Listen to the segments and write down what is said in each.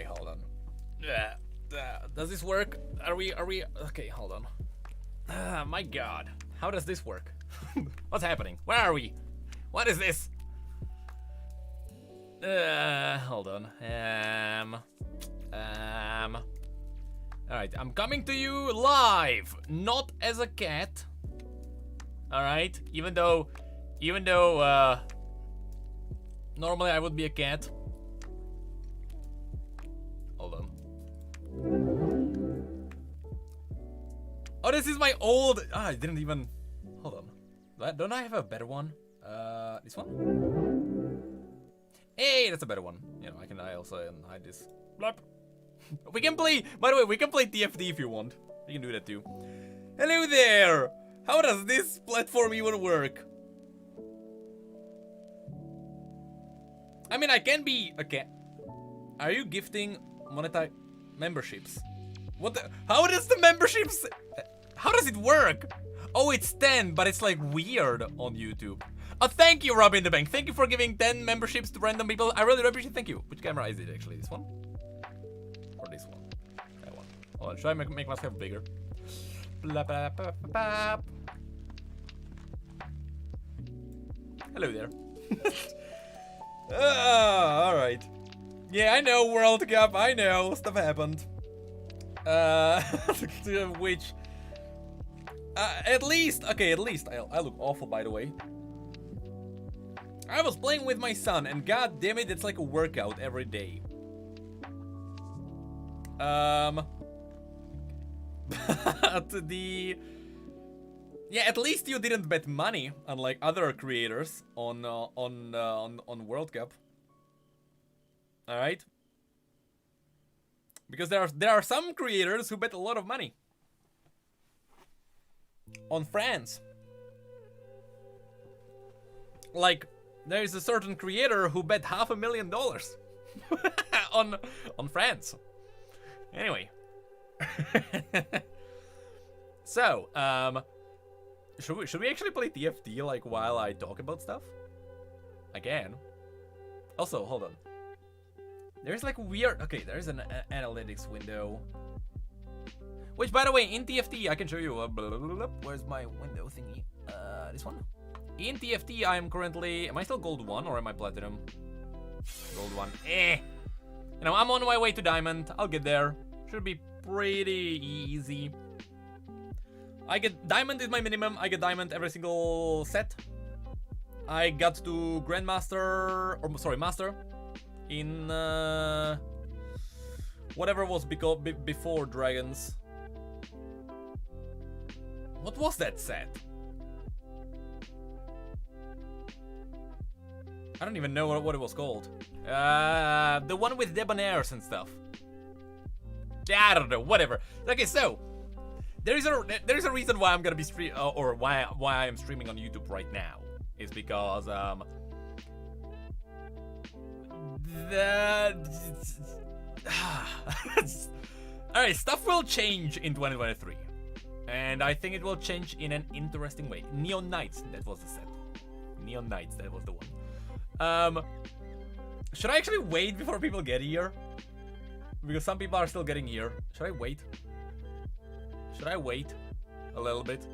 Alright, hold on. Does this work? Are we... Okay, hold on. My god. How does this work? What's happening? Where are we? What is this? Hold on. Alright, I'm coming to you live, not as a cat. Alright, even though, normally I would be a cat. Hold on. Oh, this is my old, I didn't even, hold on. Don't I have a better one? This one? Hey, that's a better one. You know, I also hide this. Blop. We can play, by the way, we can play TFD if you want. You can do that too. Hello there! How does this platform even work? I mean, I can be a cat. Are you gifting monetize memberships? What the, how does the memberships, how does it work? Oh, it's 10, but it's like weird on YouTube. Oh, thank you, Robbie in the Bank. Thank you for giving 10 memberships to random people. I really appreciate it. Thank you. Which camera is it actually? This one? Or this one? That one. Hold on, should I make myself bigger? Blah, blah, blah, blah, blah. Hello there. Alright. Yeah, I know, World Cup, I know. Stuff happened. Which... at least I look awful, by the way. I was playing with my son, and god damn it, it's like a workout every day. Yeah, at least you didn't bet money, unlike other creators on World Cup. All right, because there are some creators who bet a lot of money on France. Like, there is a certain creator who bet $500,000 on France. Anyway. So, should we actually play TFT like while I talk about stuff? I can. Also, hold on. There's like weird. Okay, there's an analytics window. Which, by the way, in TFT I can show you. Where's my window thingy? This one. In TFT, I am currently. Am I still gold 1 or am I platinum? Gold 1. You know, I'm on my way to diamond. I'll get there. Should be pretty easy. I get diamond is my minimum. I get diamond every single set. I got to grandmaster, or sorry, master in whatever was before dragons. What was that set? I don't even know what it was called. The one with debonaires and stuff. Yeah, I don't know. Whatever. Okay, so there's a reason why I'm gonna be or why I am streaming on YouTube right now is because all right, stuff will change in 2023, and I think it will change in an interesting way. Neon Knights, that was the set. Neon Knights, that was the one. Should I actually wait before people get here? Because some people are still getting here. Should I wait? Should I wait a little bit?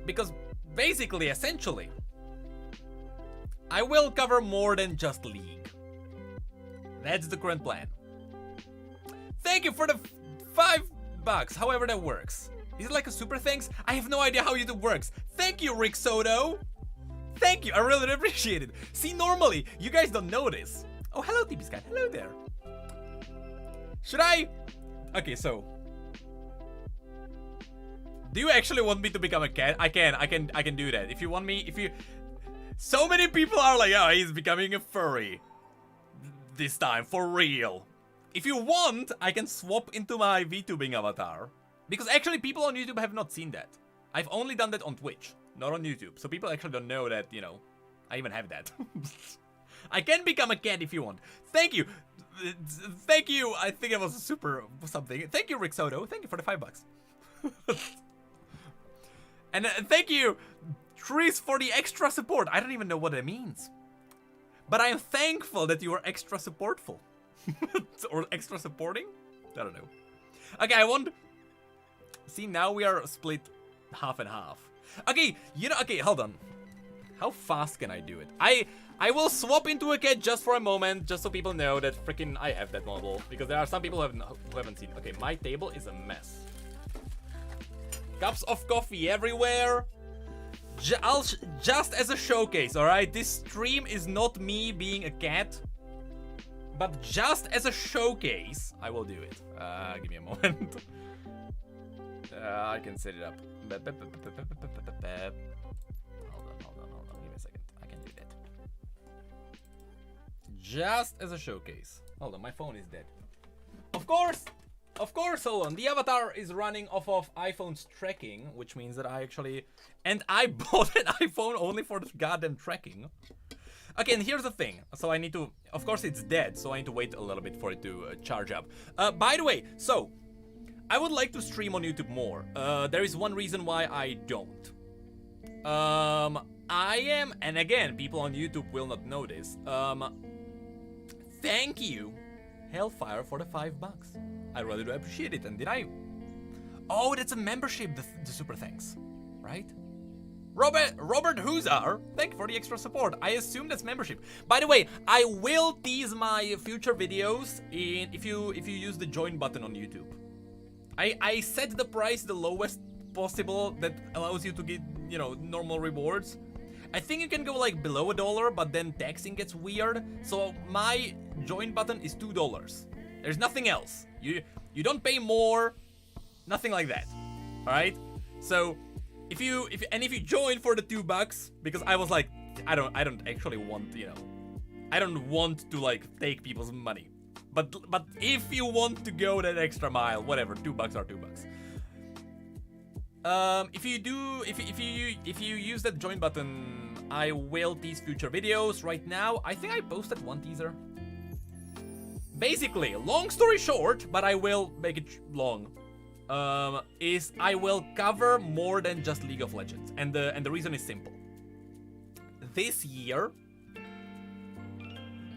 Because basically, essentially, I will cover more than just League. That's the current plan. Thank you for the $5, however that works. Is it like a super thanks? I have no idea how YouTube works. Thank you, Rick Soto. Thank you, I really appreciate it. See, normally, you guys don't know this. Oh, hello, TP Sky. Hello there. Should I? Okay, so. Do you actually want me to become a cat? I can do that. If you want me, so many people are like, oh, he's becoming a furry. This time, for real. If you want, I can swap into my VTubing avatar. Because actually, people on YouTube have not seen that. I've only done that on Twitch, not on YouTube. So people actually don't know that, you know, I even have that. I can become a cat if you want. Thank you. Thank you. I think it was a super something. Thank you, Rick Soto. Thank you for the $5. And thank you, Tris, for the extra support. I don't even know what it means. But I am thankful that you are extra supportful. Or extra supporting? I don't know. Okay, I want... See, now we are split half and half. Okay, you know, okay, hold on. How fast can I do it? I will swap into a cat just for a moment, just so people know that freaking I have that model. Because there are some people who haven't seen. Okay, my table is a mess. Cups of coffee everywhere. Just as a showcase, alright? This stream is not me being a cat. But just as a showcase, I will do it. Give me a moment. I can set it up. Hold on. Give me a second. I can do that. Just as a showcase. Hold on, my phone is dead. Of course, hold on. The avatar is running off of iPhone's tracking, which means that I actually... And I bought an iPhone only for the goddamn tracking. Okay, and here's the thing. So I need to... Of course, it's dead, so I need to wait a little bit for it to charge up. By the way, so... I would like to stream on YouTube more. There is one reason why I don't. I am... And again, people on YouTube will not know this. Thank you, Hellfire, for the $5. I really do appreciate it. And did I... Oh, that's a membership, the super thanks. Right? Robert Huzar, thank you for the extra support. I assume that's membership. By the way, I will tease my future videos if you use the join button on YouTube. I set the price the lowest possible that allows you to get, you know, normal rewards. I think you can go like below $1, but then taxing gets weird. So my join button is $2. There's nothing else. You don't pay more, nothing like that. All right. So if you join for the $2, because I was like, I don't actually want, you know, I don't want to like take people's money. But if you want to go that extra mile, whatever, $2 are $2. If you use that join button, I will tease future videos. Right now, I think I posted one teaser. Basically, long story short, but I will make it long. Is I will cover more than just League of Legends, and the reason is simple. This year,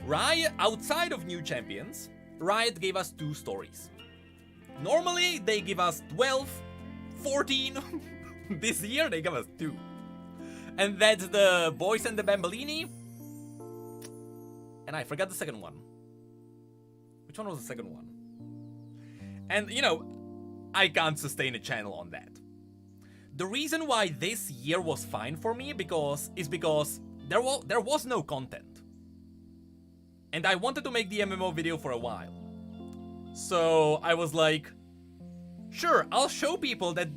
Riot, outside of new champions, Riot gave us 2 stories. Normally, they give us 12, 14. This year, they give us 2. And that's the Boys and the Bambolini. And I forgot the second one. Which one was the second one? And, you know, I can't sustain a channel on that. The reason why this year was fine for me is because there was no content. And I wanted to make the MMO video for a while. So I was like, sure, I'll show people that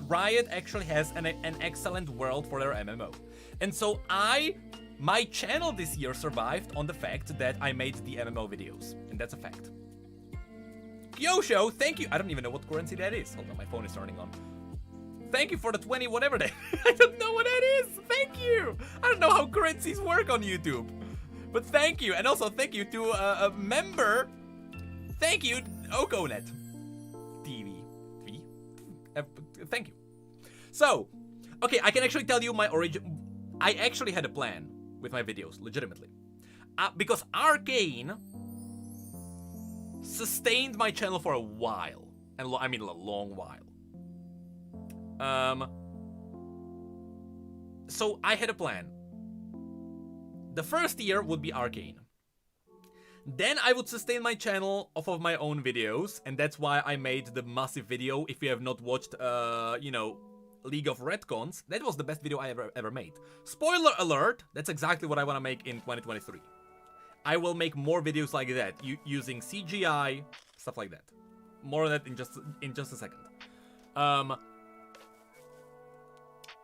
Riot actually has an excellent world for their MMO. And so my channel this year survived on the fact that I made the MMO videos. And that's a fact. Kyosho, thank you. I don't even know what currency that is. Hold on, my phone is turning on. Thank you for the 20 whatever that is. I don't know what that is. Thank you. I don't know how currencies work on YouTube. But thank you, and also thank you to a member. Thank you, Okonet TV. Thank you. So, okay, I can actually tell you my origin. I actually had a plan with my videos, legitimately, because Arcane sustained my channel for a while, and I mean a long while. So I had a plan. The first year would be Arcane. Then I would sustain my channel off of my own videos, and that's why I made the massive video. If you have not watched, you know, League of Retcons, that was the best video I ever made. Spoiler alert, that's exactly what I want to make in 2023. I will make more videos like that, using CGI, stuff like that. More on that in just a second.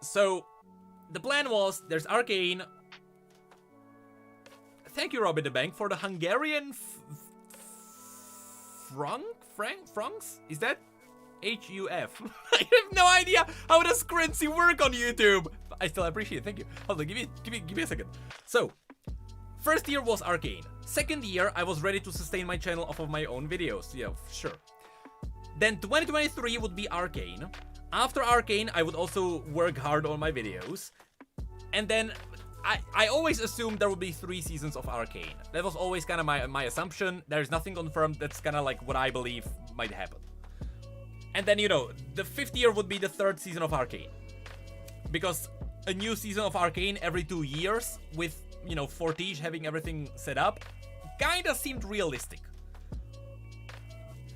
So the plan was, there's Arcane. Thank you, Robin the Bank, for the Hungarian francs? Is that HUF? I have no idea how does currency work on YouTube. I still appreciate it. Thank you. Hold on, give me a second. So, first year was Arcane. Second year, I was ready to sustain my channel off of my own videos. Yeah, sure. Then 2023 would be Arcane. After Arcane, I would also work hard on my videos. And then I always assumed there would be 3 seasons of Arcane. That was always kind of my assumption. There's nothing confirmed. That's kind of like what I believe might happen. And then, you know, the 5th year would be the 3rd season of Arcane. Because a new season of Arcane every 2 years with, you know, Fortige having everything set up kinda seemed realistic.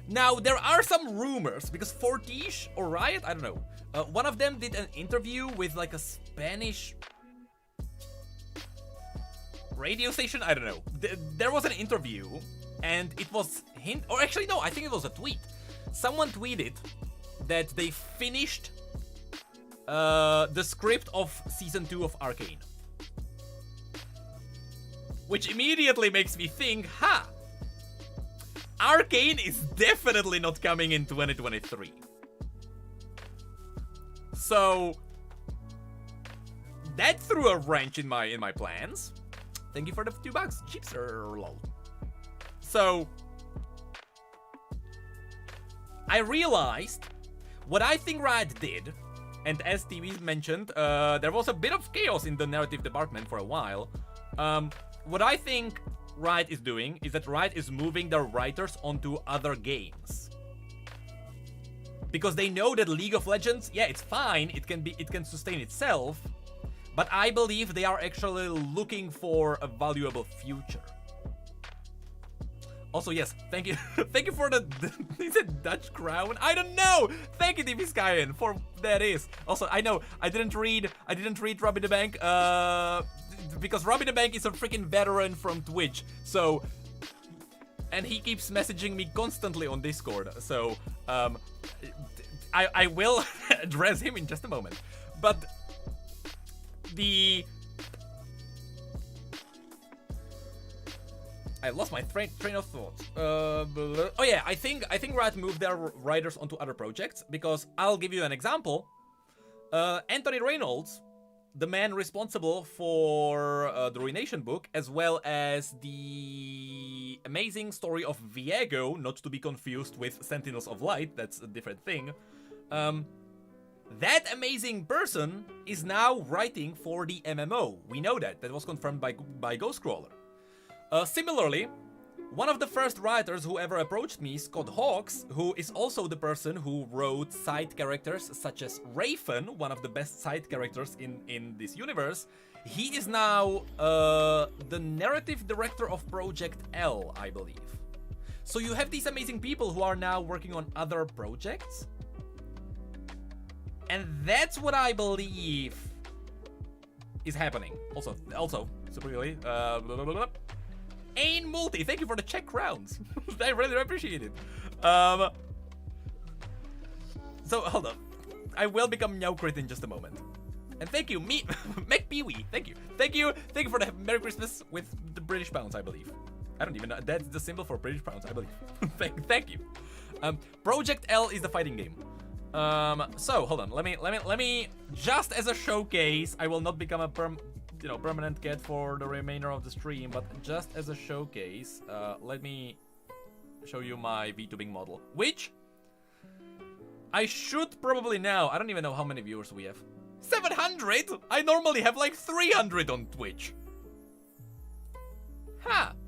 Now, there are some rumors, because Fortige or Riot, I don't know, one of them did an interview with like a Spanish radio station, I don't know. There was an interview, and it was or actually no, I think it was a tweet. Someone tweeted that they finished the script of Season 2 of Arcane. Which immediately makes me think, Arcane is definitely not coming in 2023. So that threw a wrench in my plans. Thank you for the $2. Cheapster, lol. So I realized what I think Riot did, and as TV mentioned, there was a bit of chaos in the narrative department for a while. What I think Riot is doing is that Riot is moving their writers onto other games. Because they know that League of Legends, yeah, it's fine, it can sustain itself, but I believe they are actually looking for a valuable future. Also, yes, thank you. Thank you for the is it Dutch crown? I don't know. Thank you, DP Skyen, for that is. Also, I know I didn't read Robbie the Bank because Robbie the Bank is a freaking veteran from Twitch. So, and he keeps messaging me constantly on Discord. So, I will address him in just a moment. But I lost my train of thought. Oh yeah, I think Riot moved their writers onto other projects, because I'll give you an example. Anthony Reynolds, the man responsible for the Ruination book, as well as the amazing story of Viego, not to be confused with Sentinels of Light, that's a different thing. That amazing person is now writing for the MMO. We know that. That was confirmed by Ghostcrawler. Similarly, one of the first writers who ever approached me, Scott Hawks, who is also the person who wrote side characters such as Raven, one of the best side characters in this universe, he is now the narrative director of Project L, I believe. So you have these amazing people who are now working on other projects. And that's what I believe is happening. Also, super really, Ain Multi, thank you for the Czech crowns. I really appreciate it. So hold on, I will become Necrit in just a moment. And thank you, Mac Peewee. Thank you for the Merry Christmas with the British pounds, I believe. I don't even know. That's the symbol for British pounds, I believe. Thank you. Project L is the fighting game. So hold on. Let me just as a showcase. I will not become a permanent cat for the remainder of the stream, but just as a showcase, let me show you my VTubing model, which I should probably know. I don't even know how many viewers we have. 700? I normally have like 300 on Twitch.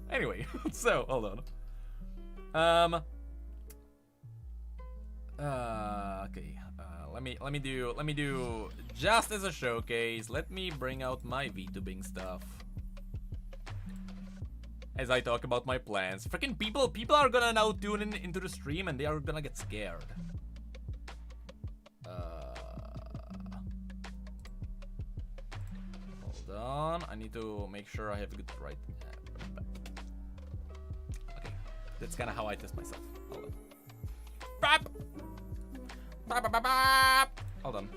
Anyway, so hold on. Okay. Let me do just as a showcase. Let me bring out my VTubing stuff as I talk about my plans. Freaking people are gonna now tune into the stream and they are gonna get scared. Hold on. I need to make sure I have a good right. Okay, that's kind of how I test myself. Hold on. Bap! Hold on.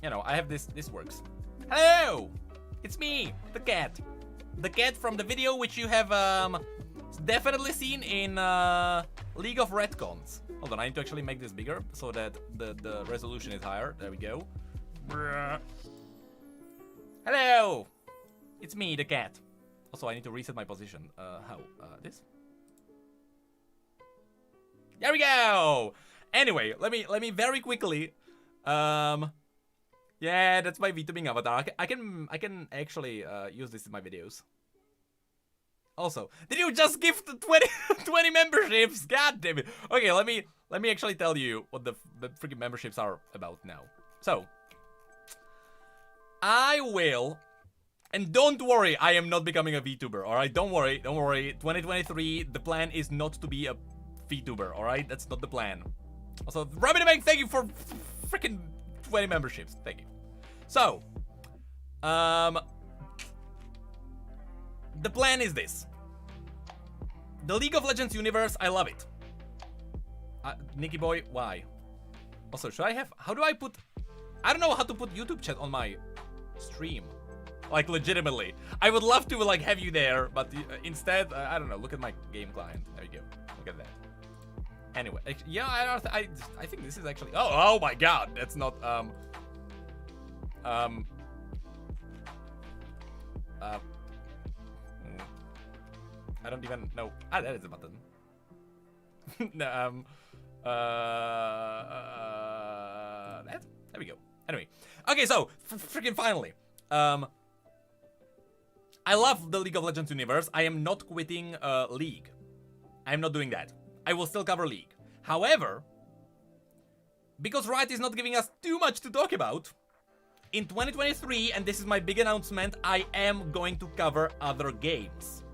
You know, I have this works. Hello! It's me, the cat. The cat from the video which you have definitely seen in League of Retcons. Hold on, I need to actually make this bigger so that the resolution is higher. There we go. Hello! It's me, the cat. Also, I need to reset my position. How? This? There we go! Anyway, let me very quickly Yeah, that's my VTubing avatar. I can actually use this in my videos. Also, did you just gift 20 memberships? God damn it. Okay, let me actually tell you what the freaking memberships are about now. So, I will, and don't worry, I am not becoming a VTuber, alright? Don't worry. 2023, the plan is not to be a VTuber, alright? That's not the plan. Also, Robin Bank, thank you for freaking 20 memberships. Thank you. So, the plan is this. The League of Legends universe, I love it. Nicky boy, why? Also, should I have... How do I put... I don't know how to put YouTube chat on my stream. Like, legitimately. I would love to, like, have you there, but instead, I don't know. Look at my game client. There you go. Look at that. Anyway, yeah, I think this is actually... Oh my god. That's not, I don't even know. That is a button. No, that? There we go. Anyway. Okay, so, freaking finally. I love the League of Legends universe. I am not quitting League. I am not doing that. I will still cover League. However, because Riot is not giving us too much to talk about, in 2023, and this is my big announcement, I am going to cover other games.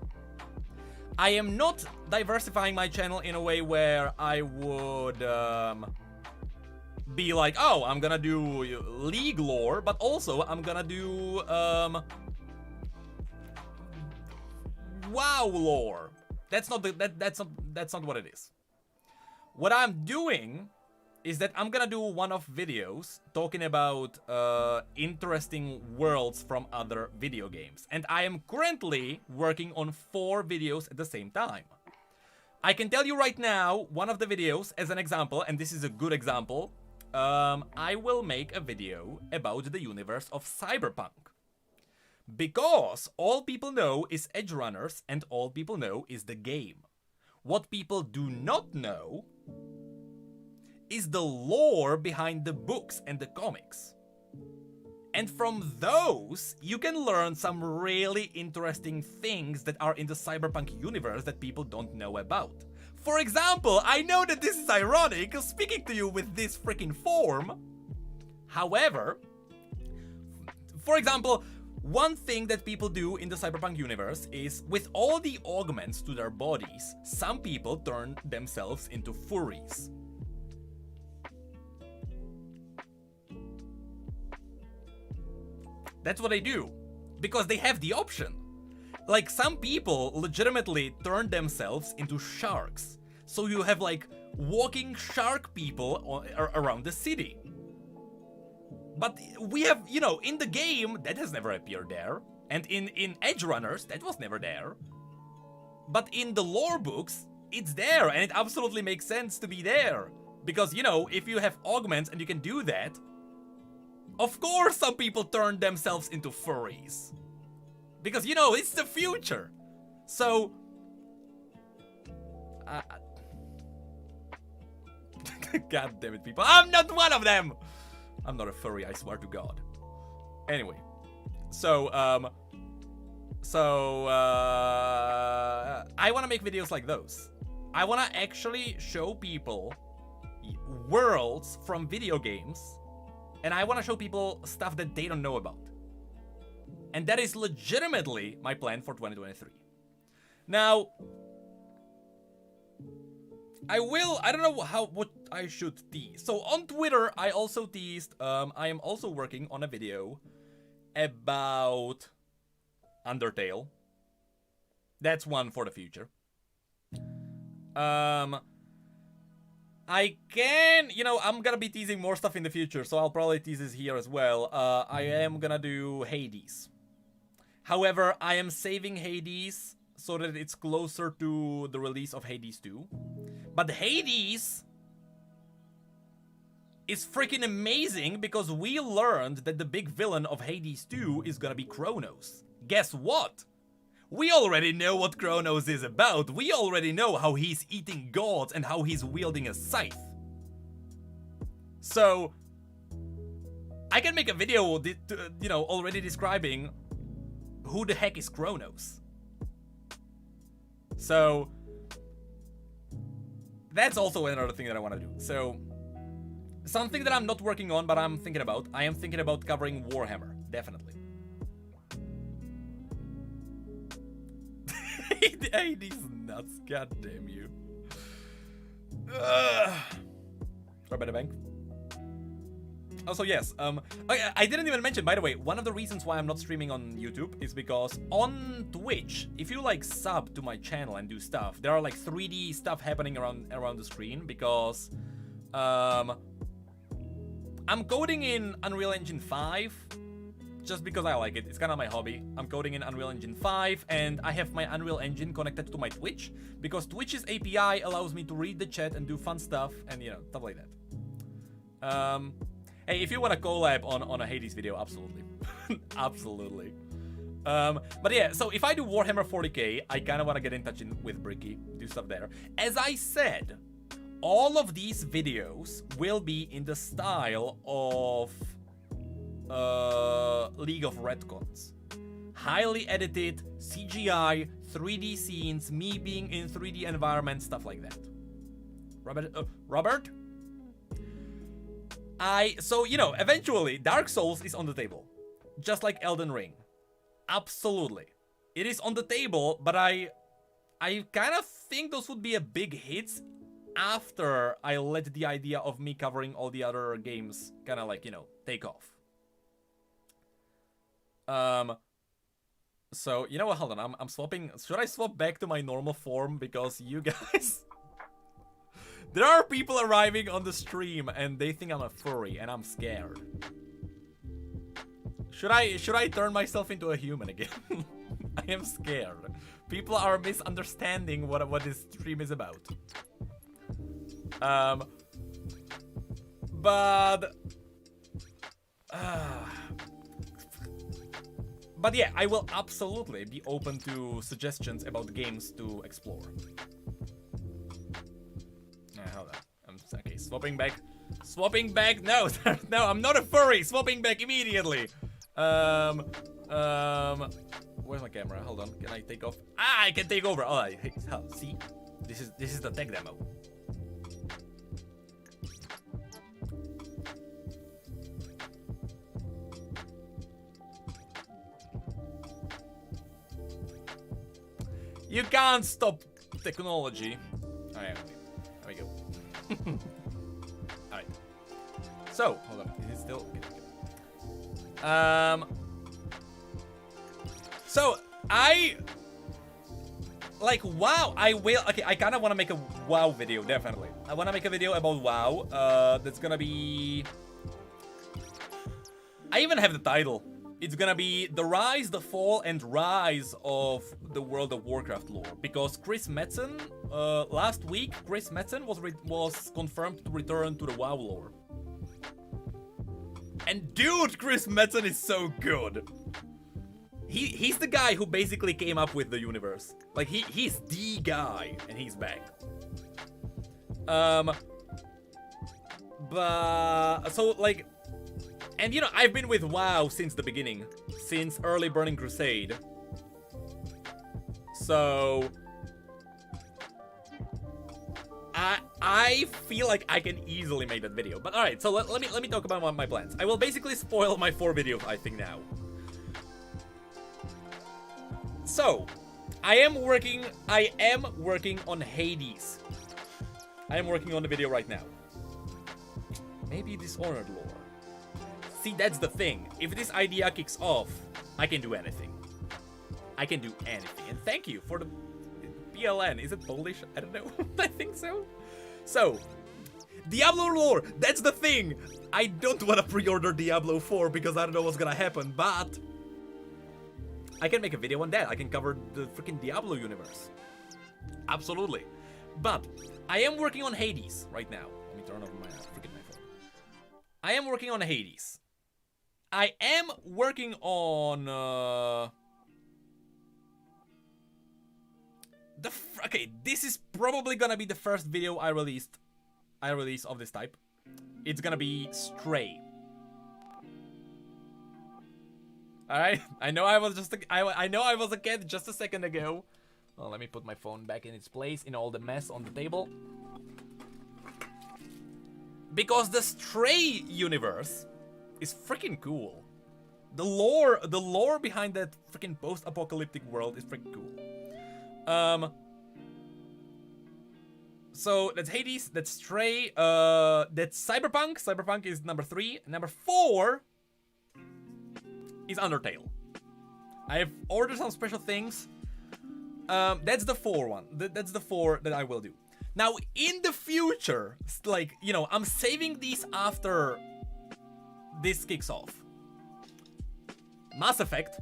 I am not diversifying my channel in a way where I would be like, oh, I'm gonna do League lore, but also I'm gonna do WoW lore. That's not what it is. What I'm doing is that I'm gonna do one-off videos talking about interesting worlds from other video games. And I am currently working on 4 videos at the same time. I can tell you right now, one of the videos, as an example, and this is a good example, I will make a video about the universe of Cyberpunk. Because all people know is Edge Runners and all people know is the game. What people do not know is the lore behind the books and the comics. And from those, you can learn some really interesting things that are in the Cyberpunk universe that people don't know about. For example, I know that this is ironic, speaking to you with this freaking form. However, for example, one thing that people do in the Cyberpunk universe is, with all the augments to their bodies, some people turn themselves into furries. That's what they do, because they have the option. Like, some people legitimately turn themselves into sharks. So you have, like, walking shark people around the city. But we have, you know, in the game, that has never appeared there. And in Edge Runners, that was never there. But in the lore books, it's there, and it absolutely makes sense to be there. Because, you know, if you have augments and you can do that, of course some people turn themselves into furries. Because, you know, it's the future. So... God damn it, people. I'm not one of them! I'm not a furry, I swear to God. Anyway. So, I want to make videos like those. I want to actually show people worlds from video games. And I want to show people stuff that they don't know about. And that is legitimately my plan for 2023. Now, I don't know what I should tease. So on Twitter, I also teased, I am also working on a video about Undertale. That's one for the future. I can, you know, I'm gonna be teasing more stuff in the future, so I'll probably tease this here as well. I am gonna do Hades. However, I am saving Hades so that it's closer to the release of Hades 2. But Hades is freaking amazing because we learned that the big villain of Hades 2 is gonna be Kronos. Guess what? We already know what Kronos is about. We already know how he's eating gods and how he's wielding a scythe. So, I can make a video, you know, already describing who the heck is Kronos. So that's also another thing that I want to do. So something that I'm not working on, but I'm thinking about. I am thinking about covering Warhammer, definitely. Hey, these nuts, god damn you. Robert Bank. Also, yes, I didn't even mention, by the way, one of the reasons why I'm not streaming on YouTube is because on Twitch, if you like sub to my channel and do stuff, there are like 3D stuff happening around the screen because I'm coding in Unreal Engine 5 just because I like it. It's kind of my hobby. I'm coding in Unreal Engine 5 and I have my Unreal Engine connected to my Twitch because Twitch's API allows me to read the chat and do fun stuff and, you know, stuff like that. Hey, if you want to collab on a Hades video, absolutely. Absolutely. But yeah, so if I do Warhammer 40k, I kind of want to get in touch with Bricky, do stuff there. As I said, all of these videos will be in the style of League of Retcons. Highly edited, CGI, 3D scenes, me being in 3D environments, stuff like that. Robert? So, you know, eventually, Dark Souls is on the table. Just like Elden Ring. Absolutely. It is on the table, but I kind of think those would be a big hits after I let the idea of me covering all the other games kind of like, you know, take off. So, you know what, hold on, I'm swapping, should I swap back to my normal form? Because you guys... There are people arriving on the stream and they think I'm a furry and I'm scared. Should I turn myself into a human again? I am scared. People are misunderstanding what this stream is about. But yeah, I will absolutely be open to suggestions about games to explore. Hold on. Okay, swapping back. Swapping back. No, no, I'm not a furry. Swapping back immediately. Where's my camera? Hold on. Can I take off? Ah, I can take over. Oh, see, this is the tech demo. You can't stop technology. Alright, there we go. Alright. So, hold on. Is it still? Okay. So, like, WoW, I will... Okay, I kind of want to make a WoW video, definitely. I want to make a video about WoW. That's gonna be... I even have the title. It's gonna be The Rise, the Fall, and Rise of the World of Warcraft lore. Because Chris Metzen, last week, Chris Metzen was confirmed to return to the WoW lore. And dude, Chris Metzen is so good. He's the guy who basically came up with the universe. Like, he's the guy, and he's back. So, like... And, you know, I've been with WoW since the beginning. Since early Burning Crusade. So... I feel like I can easily make that video. But alright, so let me talk about my plans. I will basically spoil my 4 videos, I think, now. So, I am working on Hades. I am working on the video right now. Maybe Dishonored lore. See, that's the thing. If this idea kicks off, I can do anything. I can do anything. And thank you for the PLN. Is it Polish? I don't know. I think so. So, Diablo lore. That's the thing. I don't want to pre-order Diablo 4 because I don't know what's gonna happen, but I can make a video on that. I can cover the freaking Diablo universe. Absolutely. But I am working on Hades right now. Let me turn off my freaking phone. I am working on Hades. I am working on okay, this is probably gonna be the first video I release of this type. It's gonna be Stray. All right. I know I was just I know I was a kid just a second ago. Well, let me put my phone back in its place in all the mess on the table. Because the Stray universe is freaking cool. The lore behind that freaking post-apocalyptic world is freaking cool. So that's Hades, that's Stray, that's Cyberpunk. Cyberpunk is number 3. Number 4 is Undertale. I have ordered some special things. That's the 4 one. That's the 4 that I will do. Now, in the future, like, you know, I'm saving these after this kicks off. Mass Effect.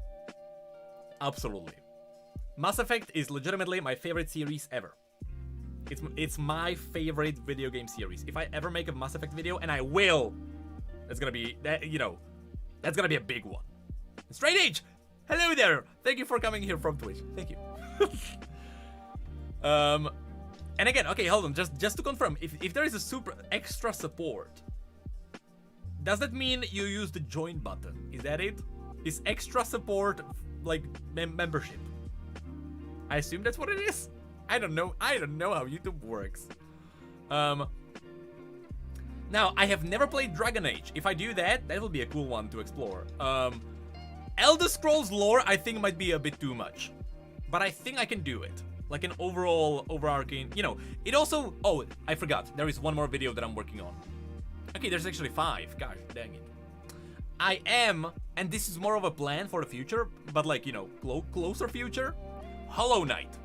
Absolutely. Mass Effect is legitimately my favorite series ever. It's my favorite video game series. If I ever make a Mass Effect video, and I will, that's gonna be, you know, that's gonna be a big one. Straight Age! Hello there! Thank you for coming here from Twitch. Thank you. And again, okay, hold on, just to confirm, if there is a super extra support, does that mean you use the join button? Is that it? Is extra support like membership? I assume that's what it is. I don't know how YouTube works. Now, I have never played Dragon Age. If I do that, that will be a cool one to explore. Elder Scrolls lore, I think might be a bit too much, but I think I can do it. Like an overarching, you know, it also, oh, I forgot. There is one more video that I'm working on. Okay, there's actually 5. Gosh, dang it. I am, and this is more of a plan for the future, but like, you know, closer future, Hollow Knight.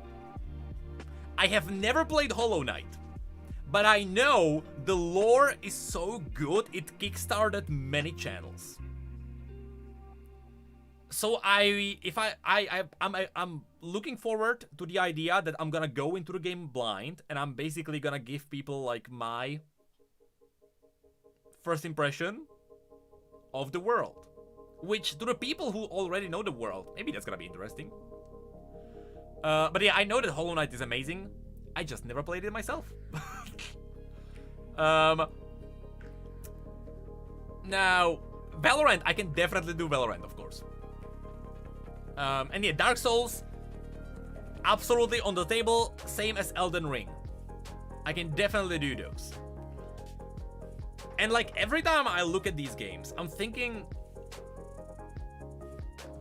I have never played Hollow Knight, but I know the lore is so good, it kickstarted many channels. So I'm looking forward to the idea that I'm gonna go into the game blind, and I'm basically gonna give people like my first impression of the world. Which, to the people who already know the world, maybe that's gonna be interesting. But yeah, I know that Hollow Knight is amazing. I just never played it myself. Now, Valorant, I can definitely do Valorant, of course. And yeah, Dark Souls, absolutely on the table, same as Elden Ring. I can definitely do those. And like, every time I look at these games, I'm thinking,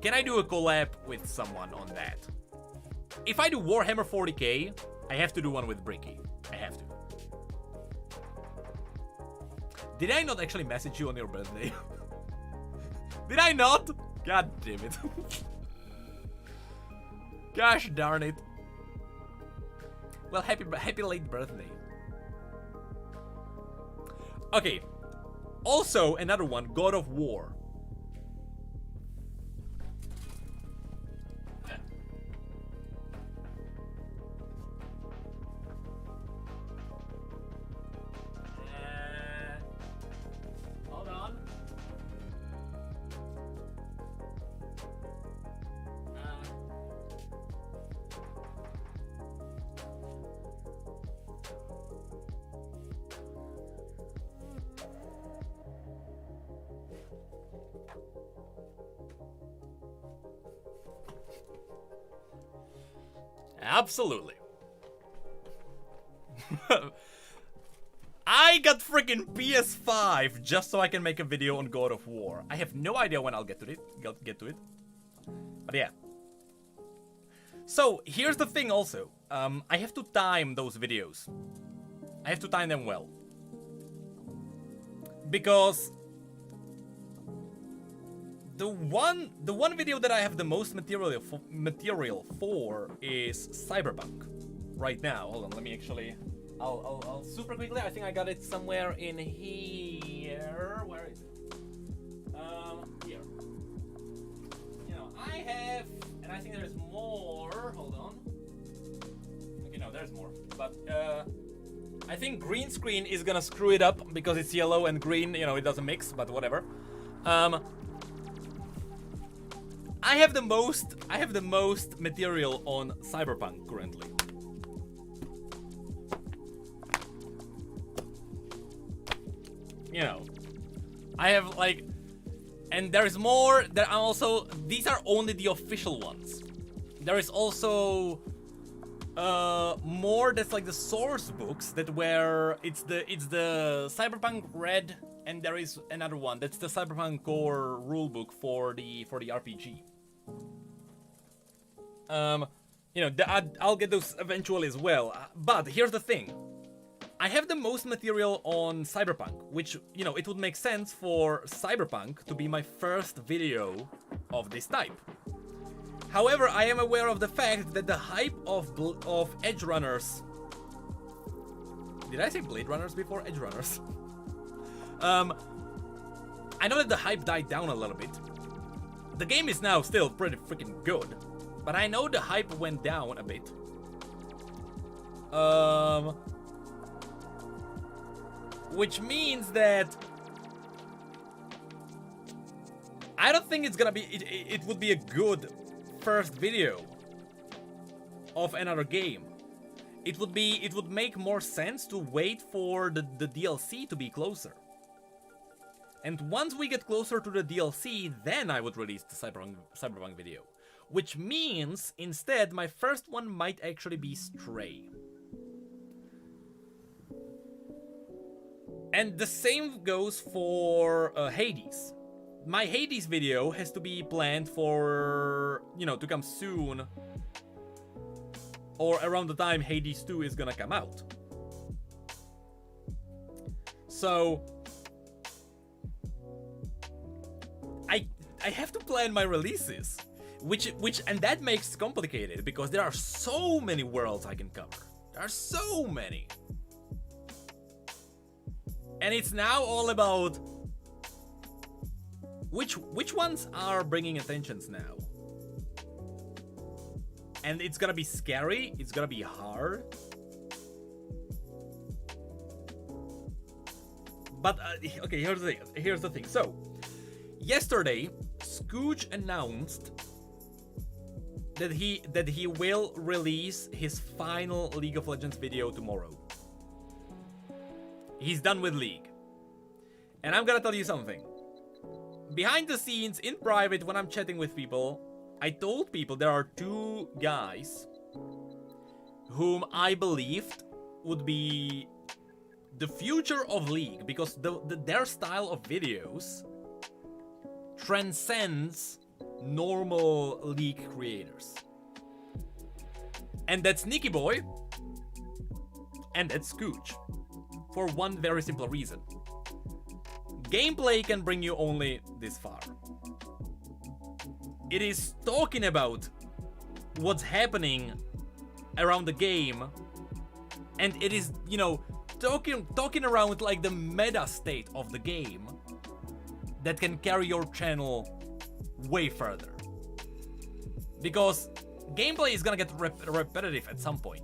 can I do a collab with someone on that? If I do Warhammer 40k, I have to do one with Bricky. I have to. Did I not actually message you on your birthday? Did I not? God damn it. Gosh darn it. Well, happy late birthday. Okay. Also, another one, God of War. Hold on. Absolutely. I got freaking PS5 just so I can make a video on God of War. I have no idea when I'll get to it. But yeah. So here's the thing also. I have to time those videos. I have to time them well. Because the one video that I have the most material for is Cyberpunk. Right now, hold on, let me actually, I'll super quickly. I think I got it somewhere in here. Where is it? Here. You know, I have, and I think there's more. Hold on. Okay, no, there's more. But I think green screen is gonna screw it up because it's yellow and green. You know, it doesn't mix, but whatever. I have the most material on Cyberpunk currently. You know, I have like, And there is more. There are also, these are only the official ones. There is also more that's like the source books that where it's the Cyberpunk Red, and there is another one that's the Cyberpunk Core rulebook for the RPG. You know, I'll get those eventually as well. But here's the thing. I have the most material on Cyberpunk, which, you know, it would make sense for Cyberpunk to be my first video of this type. However, I am aware of the fact that the hype of Edge Runners... Did I say Blade Runners before? Edge Runners. I know that the hype died down a little bit. The game is now still pretty freaking good, but I know the hype went down a bit. Which means that I don't think it's gonna be. It would be a good first video of another game. It would make more sense to wait for the DLC to be closer. And once we get closer to the DLC, then I would release the Cyberpunk video. Which means, instead, my first one might actually be Stray. And the same goes for Hades. My Hades video has to be planned for, you know, to come soon. Or around the time Hades 2 is gonna come out. So... I have to plan my releases. And that makes it complicated, because there are so many worlds I can cover. There are so many. And it's now all about which ones are bringing attentions now. And it's gonna be scary, it's gonna be hard. But okay, here's the thing. So, yesterday, Scooch announced that he will release his final League of Legends video tomorrow. He's done with League. And I'm gonna tell you something. Behind the scenes, in private, when I'm chatting with people, I told people there are two guys whom I believed would be the future of League, because their style of videos transcends normal League creators. And that's Nicky Boy, and that's Scooch. For one very simple reason. Gameplay can bring you only this far. It is talking about what's happening around the game, and it is, you know, talking around like the meta state of the game that can carry your channel way further. Because gameplay is gonna get repetitive at some point.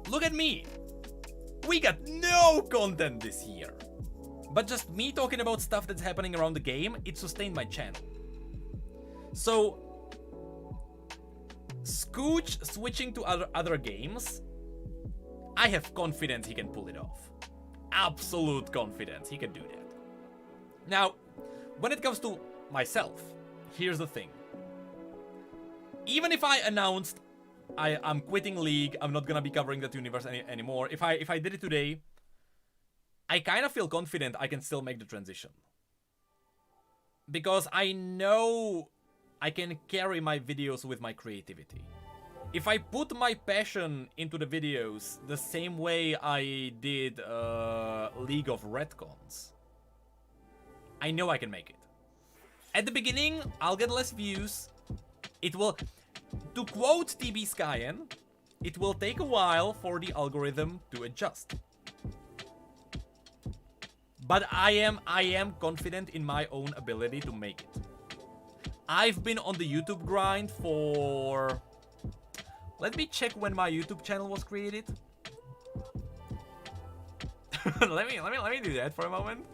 Look at me. We got no content this year. But just me talking about stuff that's happening around the game, it sustained my channel. So, Scooch switching to other games, I have confidence he can pull it off. Absolute confidence he can do that. Now, when it comes to myself, here's the thing. Even if I announced I'm quitting League, I'm not gonna be covering that universe anymore, if I did it today, I kind of feel confident I can still make the transition. Because I know I can carry my videos with my creativity. If I put my passion into the videos the same way I did League of Retcons, I know I can make it. At the beginning, I'll get less views. It will, to quote TB Skyen, it will take a while for the algorithm to adjust. But I am confident in my own ability to make it. I've been on the YouTube grind for... Let me check when my YouTube channel was created. let me do that for a moment.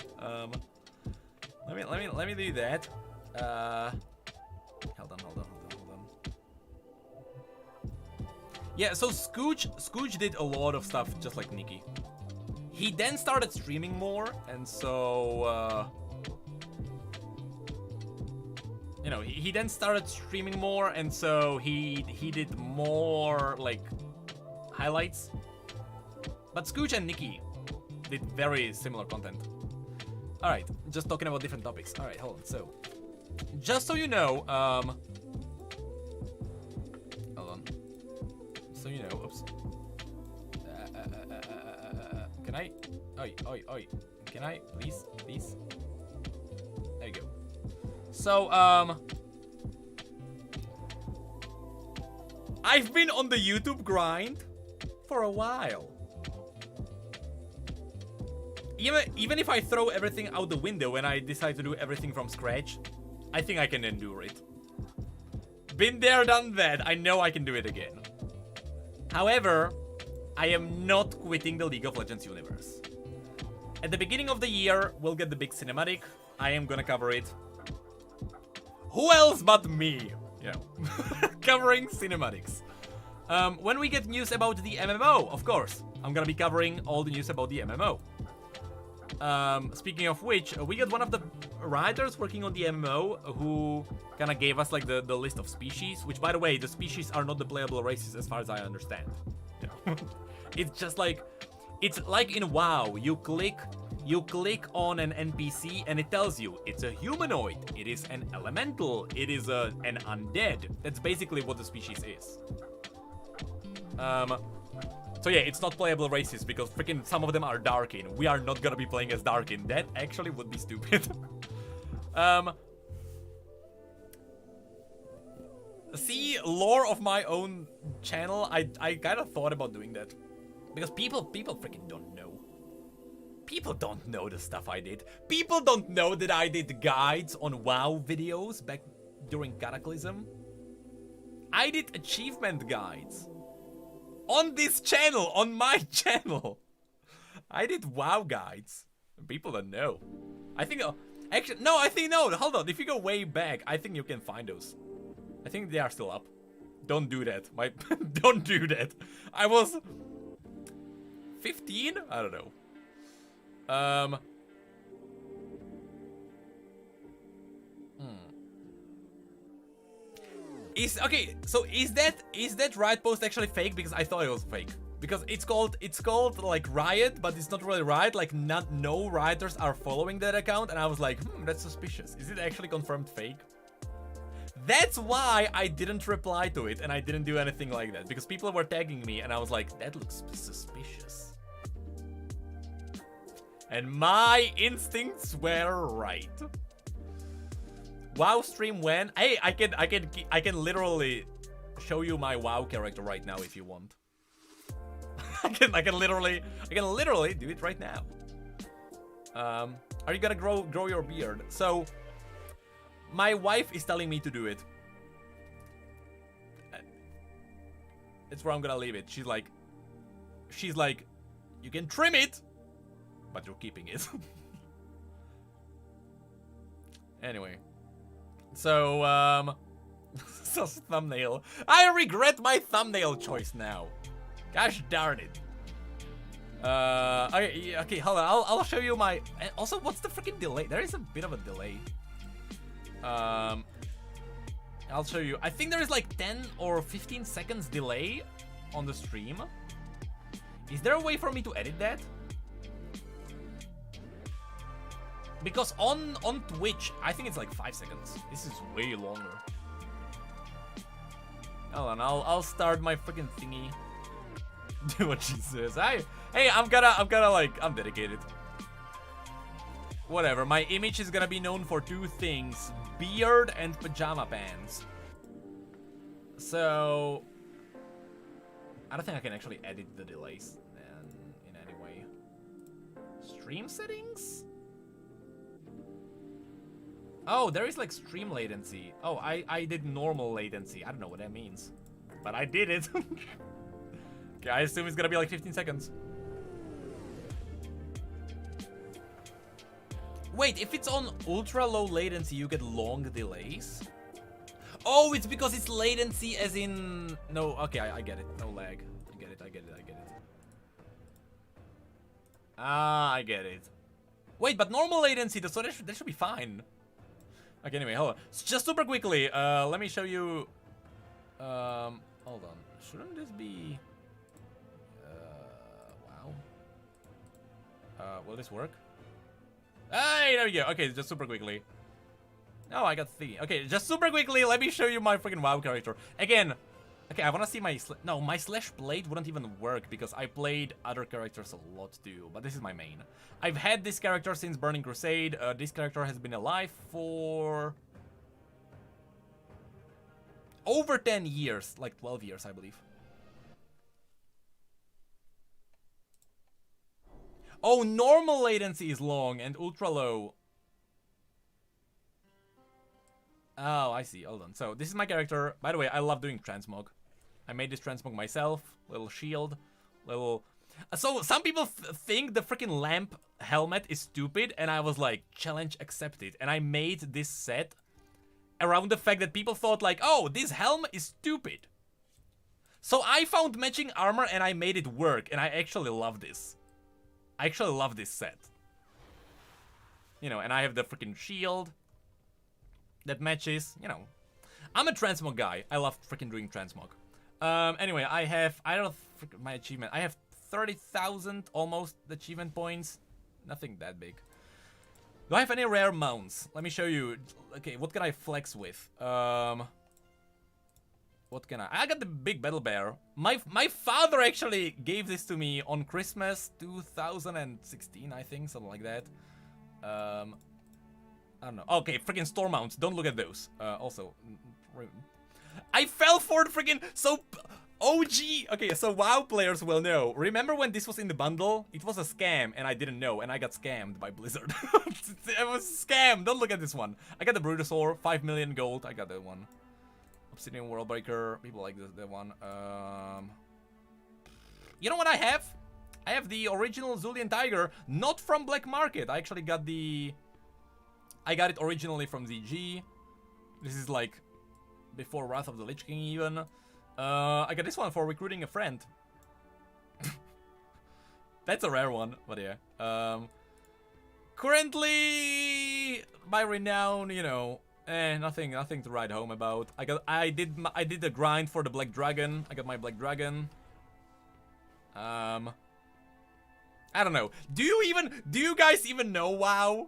Let me do that. Hold on. Yeah, so Scooch did a lot of stuff just like Nikki. He then started streaming more, and so you know, he then started streaming more, and so he did more like highlights. But Scooch and Nikki did very similar content. All right, just talking about different topics. All right, hold on. So, just so you know, hold on. So you know, oops. Can I? Oi. Can I? Please. There you go. So, I've been on the YouTube grind for a while. Even if I throw everything out the window and I decide to do everything from scratch, I think I can endure it. Been there, done that. I know I can do it again. However, I am not quitting the League of Legends universe. At the beginning of the year, we'll get the big cinematic. I am gonna cover it. Who else but me? You know, covering cinematics. When we get news about the MMO, of course, I'm gonna be covering all the news about the MMO. Speaking of which, we got one of the writers working on the MMO who kind of gave us like the list of species, which, by the way, the species are not the playable races as far as I understand. Yeah. It's just like, it's like in WoW, you click on an NPC and it tells you it's a humanoid, it is an elemental, it is an undead. That's basically what the species is. So yeah, it's not playable races because freaking some of them are Arcane. We are not gonna be playing as Arcane. That actually would be stupid. See, lore of my own channel, I kind of thought about doing that. Because people freaking don't know. People don't know the stuff I did. People don't know that I did guides on WoW videos back during Cataclysm. I did achievement guides. On this channel, on my channel. I did WoW guides. People don't know. I think, actually, no, hold on. If you go way back, I think you can find those. I think they are still up. Don't do that. Don't do that. I was 15? I don't know. Okay, so is that Riot post actually fake? Because I thought it was fake. Because it's called like Riot, but it's not really Riot. Like no Rioters are following that account, and I was like, that's suspicious. Is it actually confirmed fake? That's why I didn't reply to it and I didn't do anything like that. Because people were tagging me and I was like, that looks suspicious. And my instincts were right. WoW stream when? Hey, I can literally show you my WoW character right now if you want. I can literally do it right now. Are you gonna grow your beard? So my wife is telling me to do it. It's where I'm gonna leave it. She's like, you can trim it, but you're keeping it. Anyway. So, so thumbnail. I regret my thumbnail choice now. Gosh darn it. Okay, hold on. I'll show you my. Also, what's the freaking delay? There is a bit of a delay. I'll show you. I think there is like 10 or 15 seconds delay on the stream. Is there a way for me to edit that? Because on Twitch, I think it's like 5 seconds. This is way longer. Hold on, I'll start my freaking thingy. Do what she says. Hey, I'm dedicated. Whatever, my image is gonna be known for 2 things. Beard and pajama pants. So I don't think I can actually edit the delays in any way. Stream settings? Oh, there is like stream latency. Oh, I did normal latency. I don't know what that means. But I did it. Okay, I assume it's gonna be like 15 seconds. Wait, if it's on ultra low latency, you get long delays? Oh, it's because it's latency as in... No, okay, I get it. No lag. I get it. Ah, I get it. Wait, but normal latency, so that should be fine. Okay, anyway, hold on. Just super quickly, let me show you. Hold on. Shouldn't this be? Wow. Will this work? Hey, there we go. Okay, just super quickly. Oh, I got three. Okay, just super quickly, let me show you my freaking WoW character. Again, okay, I want to see my... No, my Slash Blade wouldn't even work because I played other characters a lot too, but this is my main. I've had this character since Burning Crusade. This character has been alive for... over 10 years, like 12 years, I believe. Oh, normal latency is long and ultra low. Oh, I see. Hold on. So, this is my character. By the way, I love doing transmog. I made this transmog myself. Little shield. Little... So, some people think the freaking lamp helmet is stupid, and I was like, challenge accepted. And I made this set around the fact that people thought like, oh, this helm is stupid. So, I found matching armor, and I made it work, and I actually love this. I actually love this set. You know, and I have the freaking shield that matches, you know. I'm a transmog guy. I love freaking doing transmog. Anyway, I don't my achievement. I have 30,000 almost achievement points. Nothing that big. Do I have any rare mounts? Let me show you. Okay, what can I flex with? What can I got the big battle bear. My father actually gave this to me on Christmas 2016, I think, something like that. I don't know. Okay, freaking storm mounts. Don't look at those. Also, I fell for the freaking OG. Okay, so WoW players will know. Remember when this was in the bundle? It was a scam, and I didn't know, and I got scammed by Blizzard. It was a scam. Don't look at this one. I got the Brutosaur, 5 million gold. I got that one. Obsidian Worldbreaker. People like that one. You know what I have? I have the original Zulian Tiger, not from Black Market. I actually got the... I got it originally from ZG. This is like before Wrath of the Lich King even. I got this one for recruiting a friend. That's a rare one, but yeah. Currently, by renown, you know, nothing to write home about. I did the grind for the Black Dragon. I got my Black Dragon. I don't know. Do you guys even know WoW?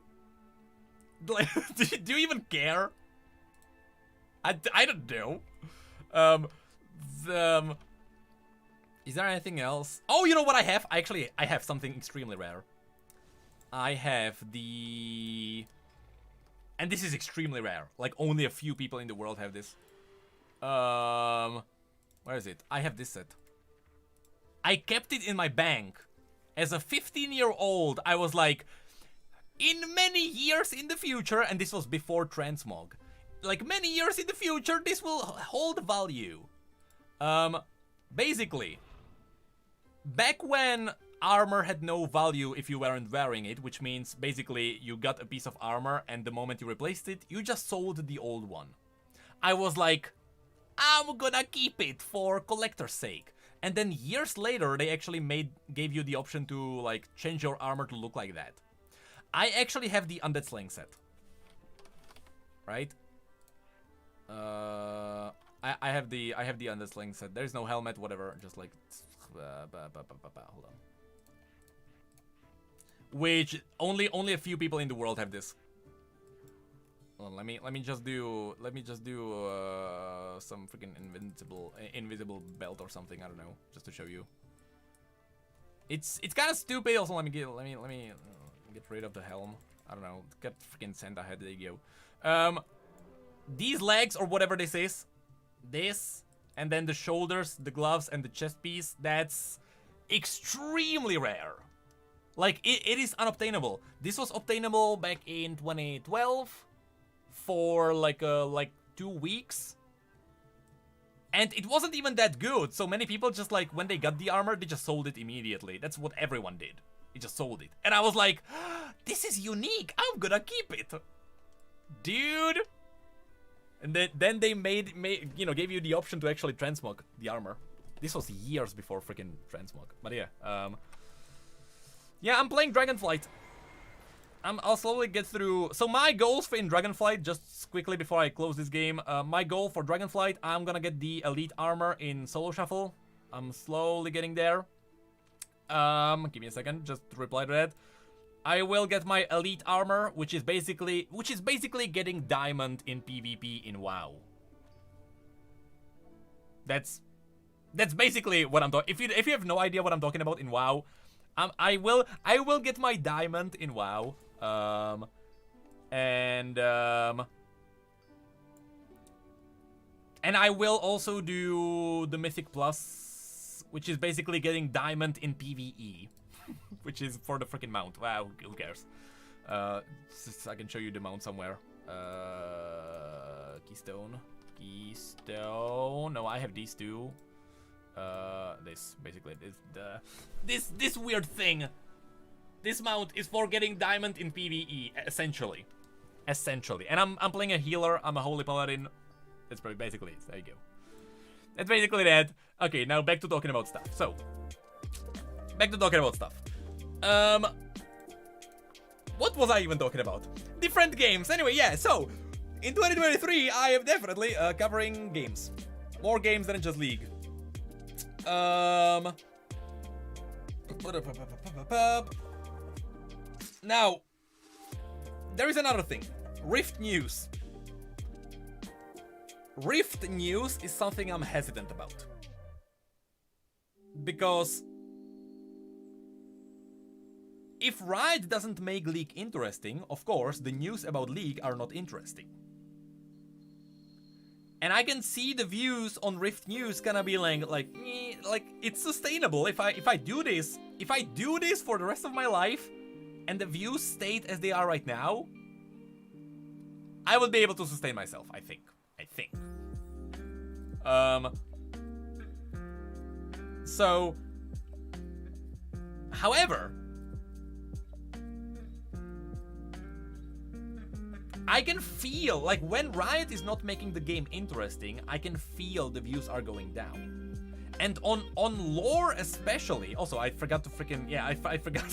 Like, do you even care? I don't know. Is there anything else? Oh, you know what I have? I have something extremely rare. I have the... And this is extremely rare. Like, only a few people in the world have this. Where is it? I have this set. I kept it in my bank. As a 15-year-old, I was like... In many years in the future, and this was before transmog, like many years in the future, this will hold value. Basically, back when armor had no value if you weren't wearing it, which means basically you got a piece of armor and the moment you replaced it, you just sold the old one. I was like, I'm gonna keep it for collector's sake. And then years later, they actually gave you the option to like change your armor to look like that. I actually have the Undead Slaying set. Right? I have the Undead Slaying set. There's no helmet, whatever. Just like hold on. Which only a few people in the world have this. Hold on, let me just do some freaking invisible belt or something. I don't know, just to show you. It's kind of stupid. Also, let me get rid of the helm. I don't know. Get freaking sent ahead. There you go. These legs or whatever this is, and then the shoulders, the gloves, and the chest piece. That's extremely rare. Like it is unobtainable. This was obtainable back in 2012 for like 2 weeks. And it wasn't even that good. So many people just like when they got the armor, they just sold it immediately. That's what everyone did. He just sold it. And I was like, this is unique. I'm gonna keep it. Dude. And then they gave you the option to actually transmog the armor. This was years before freaking transmog. But yeah. Yeah, I'm playing Dragonflight. I'll slowly get through. So my goals in Dragonflight, just quickly before I close this game, my goal for Dragonflight, I'm gonna get the elite armor in solo shuffle. I'm slowly getting there. Give me a second, just to reply to that. I will get my elite armor, which is basically getting diamond in PvP in WoW. That's basically what I'm talking. If you have no idea what I'm talking about in WoW, I will get my diamond in WoW. And I will also do the Mythic Plus, which is basically getting diamond in PvE, which is for the freaking mount. Wow, who cares? I can show you the mount somewhere. Keystone. No, I have these two. This basically this weird thing. This mount is for getting diamond in PvE, essentially. And I'm playing a healer. I'm a holy paladin. That's probably basically it. There you go. That's basically that. Okay, now back to talking about stuff. So, back to talking about stuff. What was I even talking about? Different games. Anyway, yeah. So, in 2023, I am definitely covering games. More games than just League. Now, there is another thing. Rift news. Rift news is something I'm hesitant about. Because if Riot doesn't make League interesting, of course, the news about League are not interesting. And I can see the views on Rift news gonna be like it's sustainable if I do this. If I do this for the rest of my life, and the views stayed as they are right now, I will be able to sustain myself, I think. So, however, I can feel, like, when Riot is not making the game interesting, I can feel the views are going down. And on lore especially, also I forgot to freaking, yeah, I forgot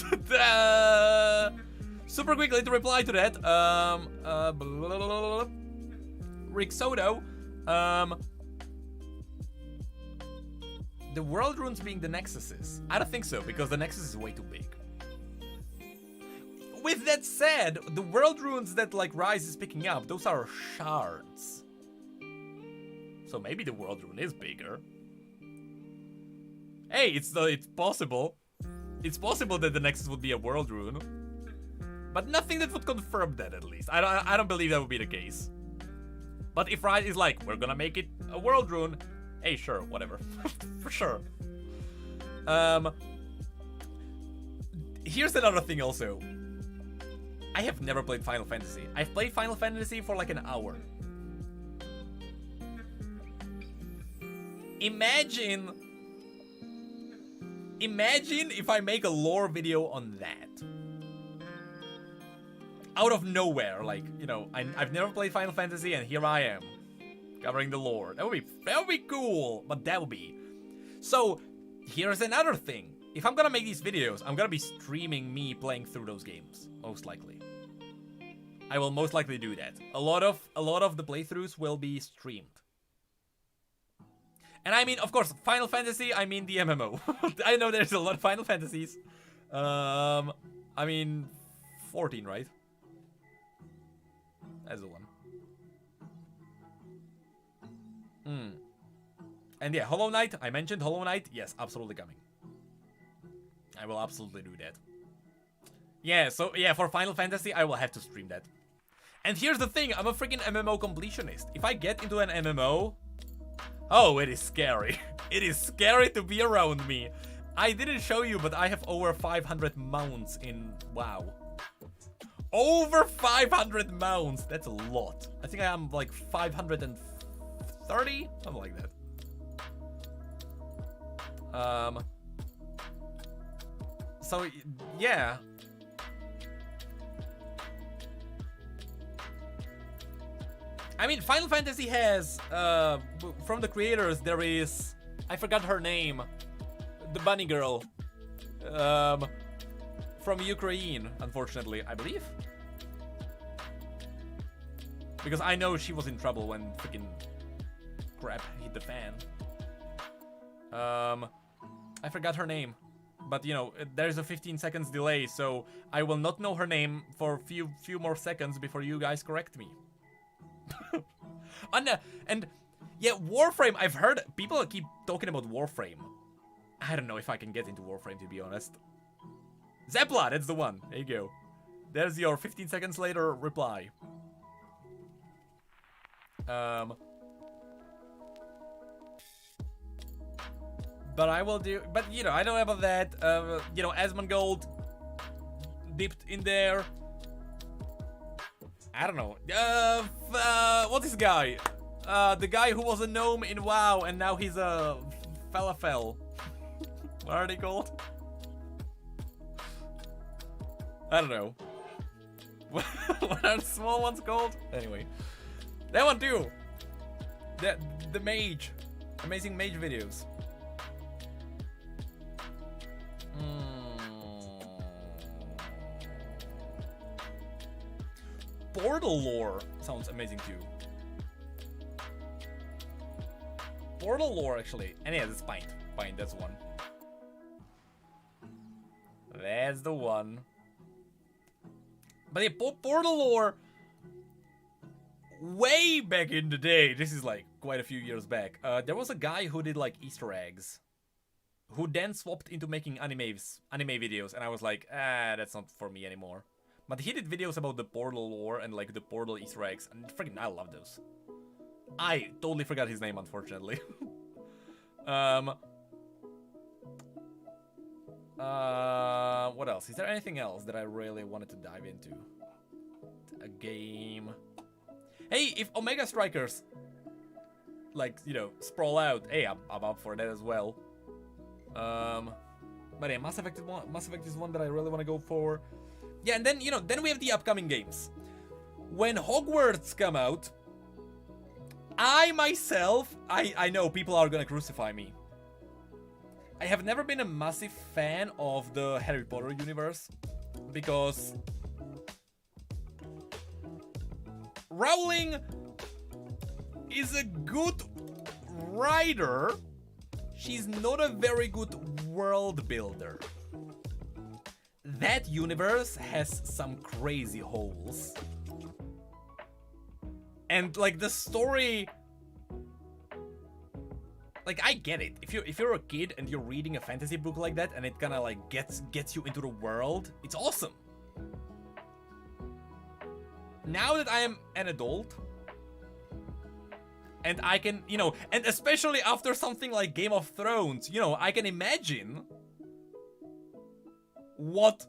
super quickly to reply to that, Rick Soto, the world runes being the nexuses. I don't think so, because the nexus is way too big. With that said, the world runes that like Rise is picking up, those are shards. So maybe the world rune is bigger. Hey, it's possible. It's possible that the Nexus would be a world rune, but nothing that would confirm that. At least I don't believe that would be the case. But if Riot is like, we're gonna make it a world rune, hey, sure, whatever, for sure. Here's another thing also. I have never played Final Fantasy. I've played Final Fantasy for like an hour. Imagine if I make a lore video on that. Out of nowhere, like, you know, I've never played Final Fantasy and here I am, covering the lore. That would be cool, but that would be. So, here's another thing. If I'm gonna make these videos, I'm gonna be streaming me playing through those games, most likely. I will most likely do that. A lot of the playthroughs will be streamed. And I mean, of course, Final Fantasy, I mean the MMO. I know there's a lot of Final Fantasies. I mean, 14, right? That's the one. And yeah, Hollow Knight, I mentioned Hollow Knight. Yes, absolutely coming. I will absolutely do that. Yeah, so yeah, for Final Fantasy, I will have to stream that. And here's the thing, I'm a freaking MMO completionist. If I get into an MMO... Oh, it is scary. It is scary to be around me. I didn't show you, but I have over 500 mounts in WoW. Over 500 mounts. That's a lot. I think I am like 530, something like that. So yeah. I mean, Final Fantasy has, from the creators, there is, I forgot her name, the bunny girl. from Ukraine, unfortunately, I believe. Because I know she was in trouble when freaking crap hit the fan. I forgot her name. But, you know, there's a 15 seconds delay, so I will not know her name for a few more seconds before you guys correct me. And yeah, Warframe, I've heard people keep talking about Warframe. I don't know if I can get into Warframe, to be honest. Zepla, that's the one. There you go. There's your 15 seconds later reply. But I will do, but you know, I don't know about that. You know, Asmongold dipped in there. I don't know. What's this guy? The guy who was a gnome in WoW and now he's a falafel. What are they called? I don't know. What are the small ones called? Anyway, that one too. The mage, amazing mage videos. Portal lore sounds amazing too. Portal lore actually, and yeah, that's Pint. Pint, that's one. That's the one. But yeah, Portal lore. Way back in the day, this is like quite a few years back. There was a guy who did like Easter eggs, who then swapped into making anime videos, and I was like, that's not for me anymore. But he did videos about the Portal lore and like the Portal Easter eggs, and freaking I love those. I totally forgot his name, unfortunately. What else? Is there anything else that I really wanted to dive into? A game. Hey, if Omega Strikers, like, you know, sprawl out, hey, I'm up for that as well. But yeah, Mass Effect is one that I really want to go for. Yeah, and then, you know, then we have the upcoming games. When Hogwarts come out, I myself, I know people are gonna crucify me. I have never been a massive fan of the Harry Potter universe because Rowling is a good writer. She's not a very good world builder. That universe has some crazy holes. And like the story, like I get it. If you're a kid and you're reading a fantasy book like that and it kind of like gets you into the world, it's awesome. Now that I am an adult and I can, you know, and especially after something like Game of Thrones, you know, I can imagine what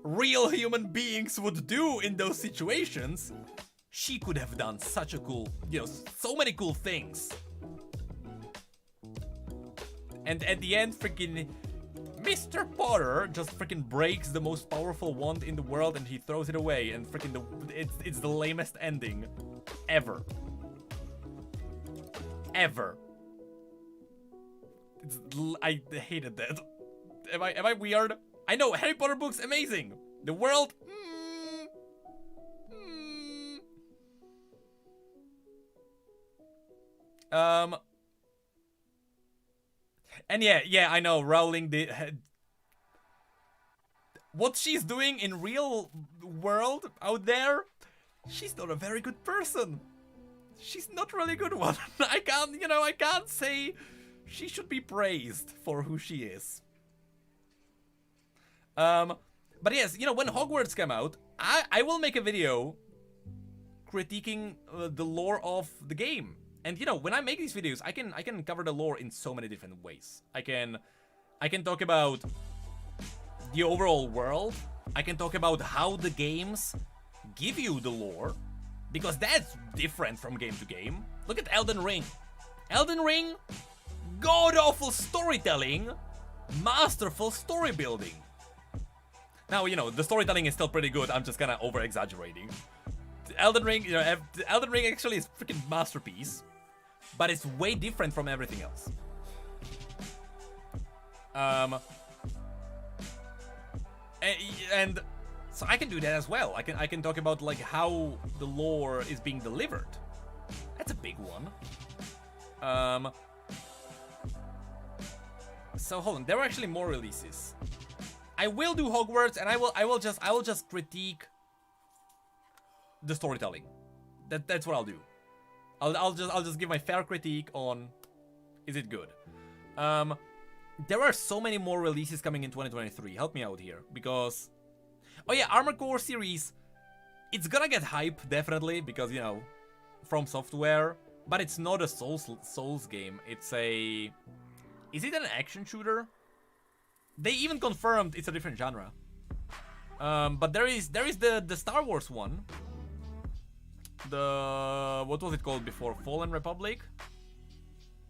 real human beings would do in those situations. She could have done such a cool, you know, so many cool things. And at the end, freaking Mr. Potter just freaking breaks the most powerful wand in the world and he throws it away, and freaking it's the lamest ending ever. Ever. I hated that. Am I weird? I know, Harry Potter books, amazing. The world, and yeah, I know, Rowling what she's doing in real world out there, she's not a very good person. She's not really good one. I can't say she should be praised for who she is. But yes, you know, when Hogwarts came out, I will make a video critiquing the lore of the game. And you know, when I make these videos, I can cover the lore in so many different ways. I can talk about the overall world. I can talk about how the games give you the lore, because that's different from game to game. Look at Elden Ring. Elden Ring, god-awful storytelling, masterful story building. Now, you know, the storytelling is still pretty good. I'm just kind of over-exaggerating. Elden Ring, you know, Elden Ring actually is a freaking masterpiece, but it's way different from everything else. And so I can do that as well. I can talk about like how the lore is being delivered. That's a big one. So hold on, there are actually more releases. I will do Hogwarts, and I will just critique the storytelling. That's what I'll do. I'll just give my fair critique on, is it good? There are so many more releases coming in 2023. Help me out here, because oh yeah, Armored Core series, it's gonna get hype definitely, because you know, From Software, but it's not a Souls game. It's a, is it an action shooter? They even confirmed it's a different genre. But there is the Star Wars one. The, what was it called before? Fallen Republic?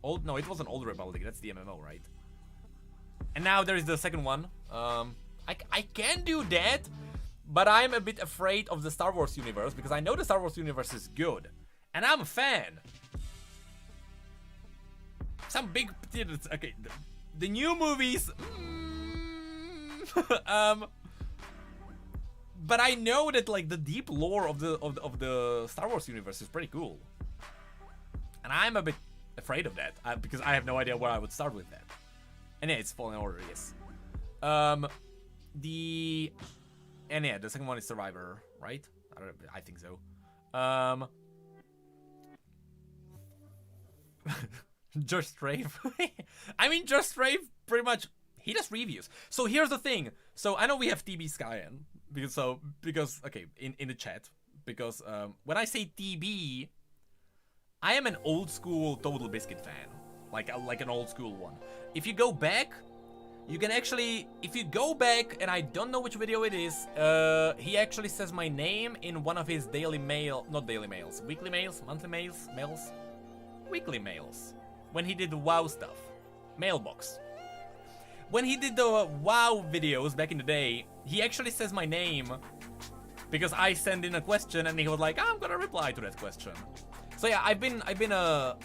No, it wasn't Old Republic. That's the MMO, right? And now there is the second one. I can do that, but I'm a bit afraid of the Star Wars universe, because I know the Star Wars universe is good, and I'm a fan. Some big, okay, the new movies. But I know that like the deep lore of the Star Wars universe is pretty cool, and I'm a bit afraid of that because I have no idea where I would start with that. And yeah, it's Fallen Order, yes. The second one is Survivor, right? I think so. Josh Strafe. I mean, Josh Strafe pretty much, he does reviews. So here's the thing. So I know we have TB Skyen because okay, in the chat, because when I say TB, I am an old school Total Biscuit fan, like an old school one. If you go back, you can actually, if you go back, and I don't know which video it is, he actually says my name in one of his weekly mails, when he did the WoW stuff, mailbox. When he did the WoW videos back in the day, he actually says my name because I send in a question and he was like, I'm gonna reply to that question. So yeah, I've been a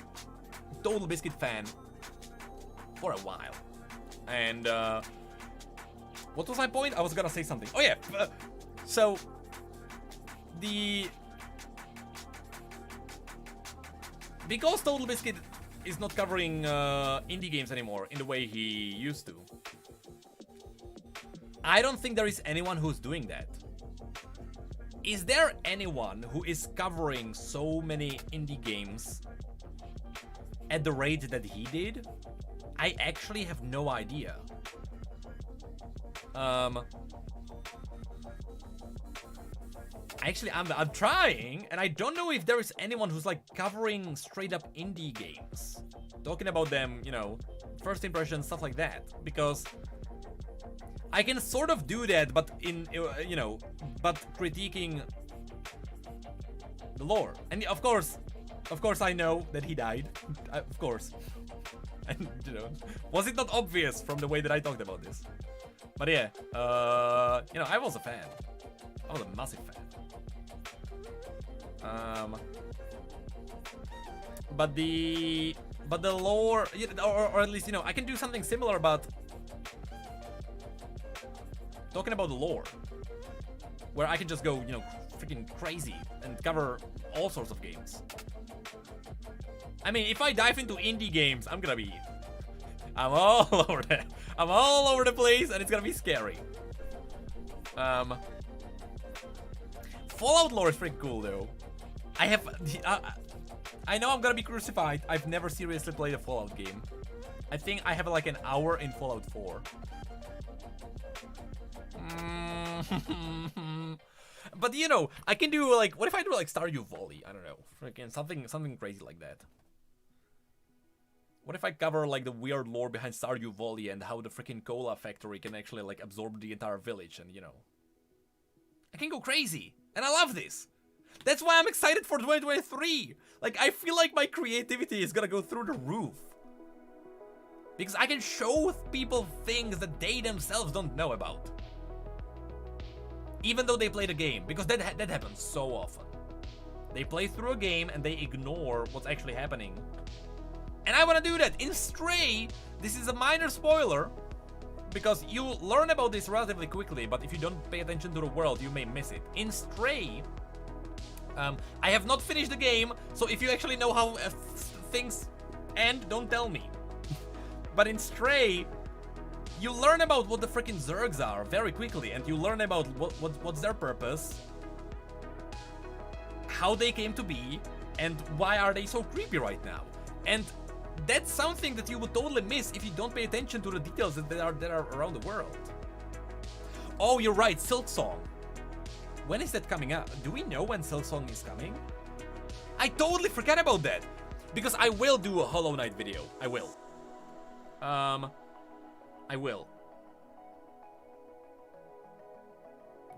Total Biscuit fan for a while. And what was my point? I was gonna say something. Oh yeah, so because Total Biscuit is not covering indie games anymore in the way he used to, I don't think there is anyone who's doing that. Is there anyone who is covering so many indie games at the rate that he did? I actually have no idea. Actually, I'm trying, and I don't know if there is anyone who's like covering straight up indie games, talking about them, you know, first impressions, stuff like that, because I can sort of do that, but in, you know, but critiquing the lore. And of course I know that he died, of course. And, you know, was it not obvious from the way that I talked about this? But yeah, you know, I was a fan. I was a massive fan. But the lore, or at least, you know, I can do something similar about talking about the lore, where I can just go, you know, freaking crazy and cover all sorts of games. I mean, if I dive into indie games, I'm all over that. I'm all over the place, and it's gonna be scary. Fallout lore is pretty cool, though. I know I'm gonna be crucified. I've never seriously played a Fallout game. I think I have like an hour in Fallout 4. But you know, I can do like, what if I do like Stardew Valley? I don't know, freaking something crazy like that. What if I cover like the weird lore behind Stardew Valley and how the freaking cola factory can actually like absorb the entire village, and you know, I can go crazy, and I love this. That's why I'm excited for 2023. Like, I feel like my creativity is gonna go through the roof, because I can show people things that they themselves don't know about, even though they play the game, because that happens so often. They play through a game and they ignore what's actually happening. And I want to do that. In Stray, this is a minor spoiler, because you learn about this relatively quickly, but if you don't pay attention to the world, you may miss it. In Stray, I have not finished the game, so if you actually know how things end, don't tell me. But in Stray, you learn about what the freaking Zergs are very quickly, and you learn about what's their purpose, how they came to be, and why are they so creepy right now. And that's something that you would totally miss if you don't pay attention to the details that are around the world. Oh, you're right, Silksong. When is that coming out? Do we know when Silksong is coming? I totally forgot about that. Because I will do a Hollow Knight video. I will. I will.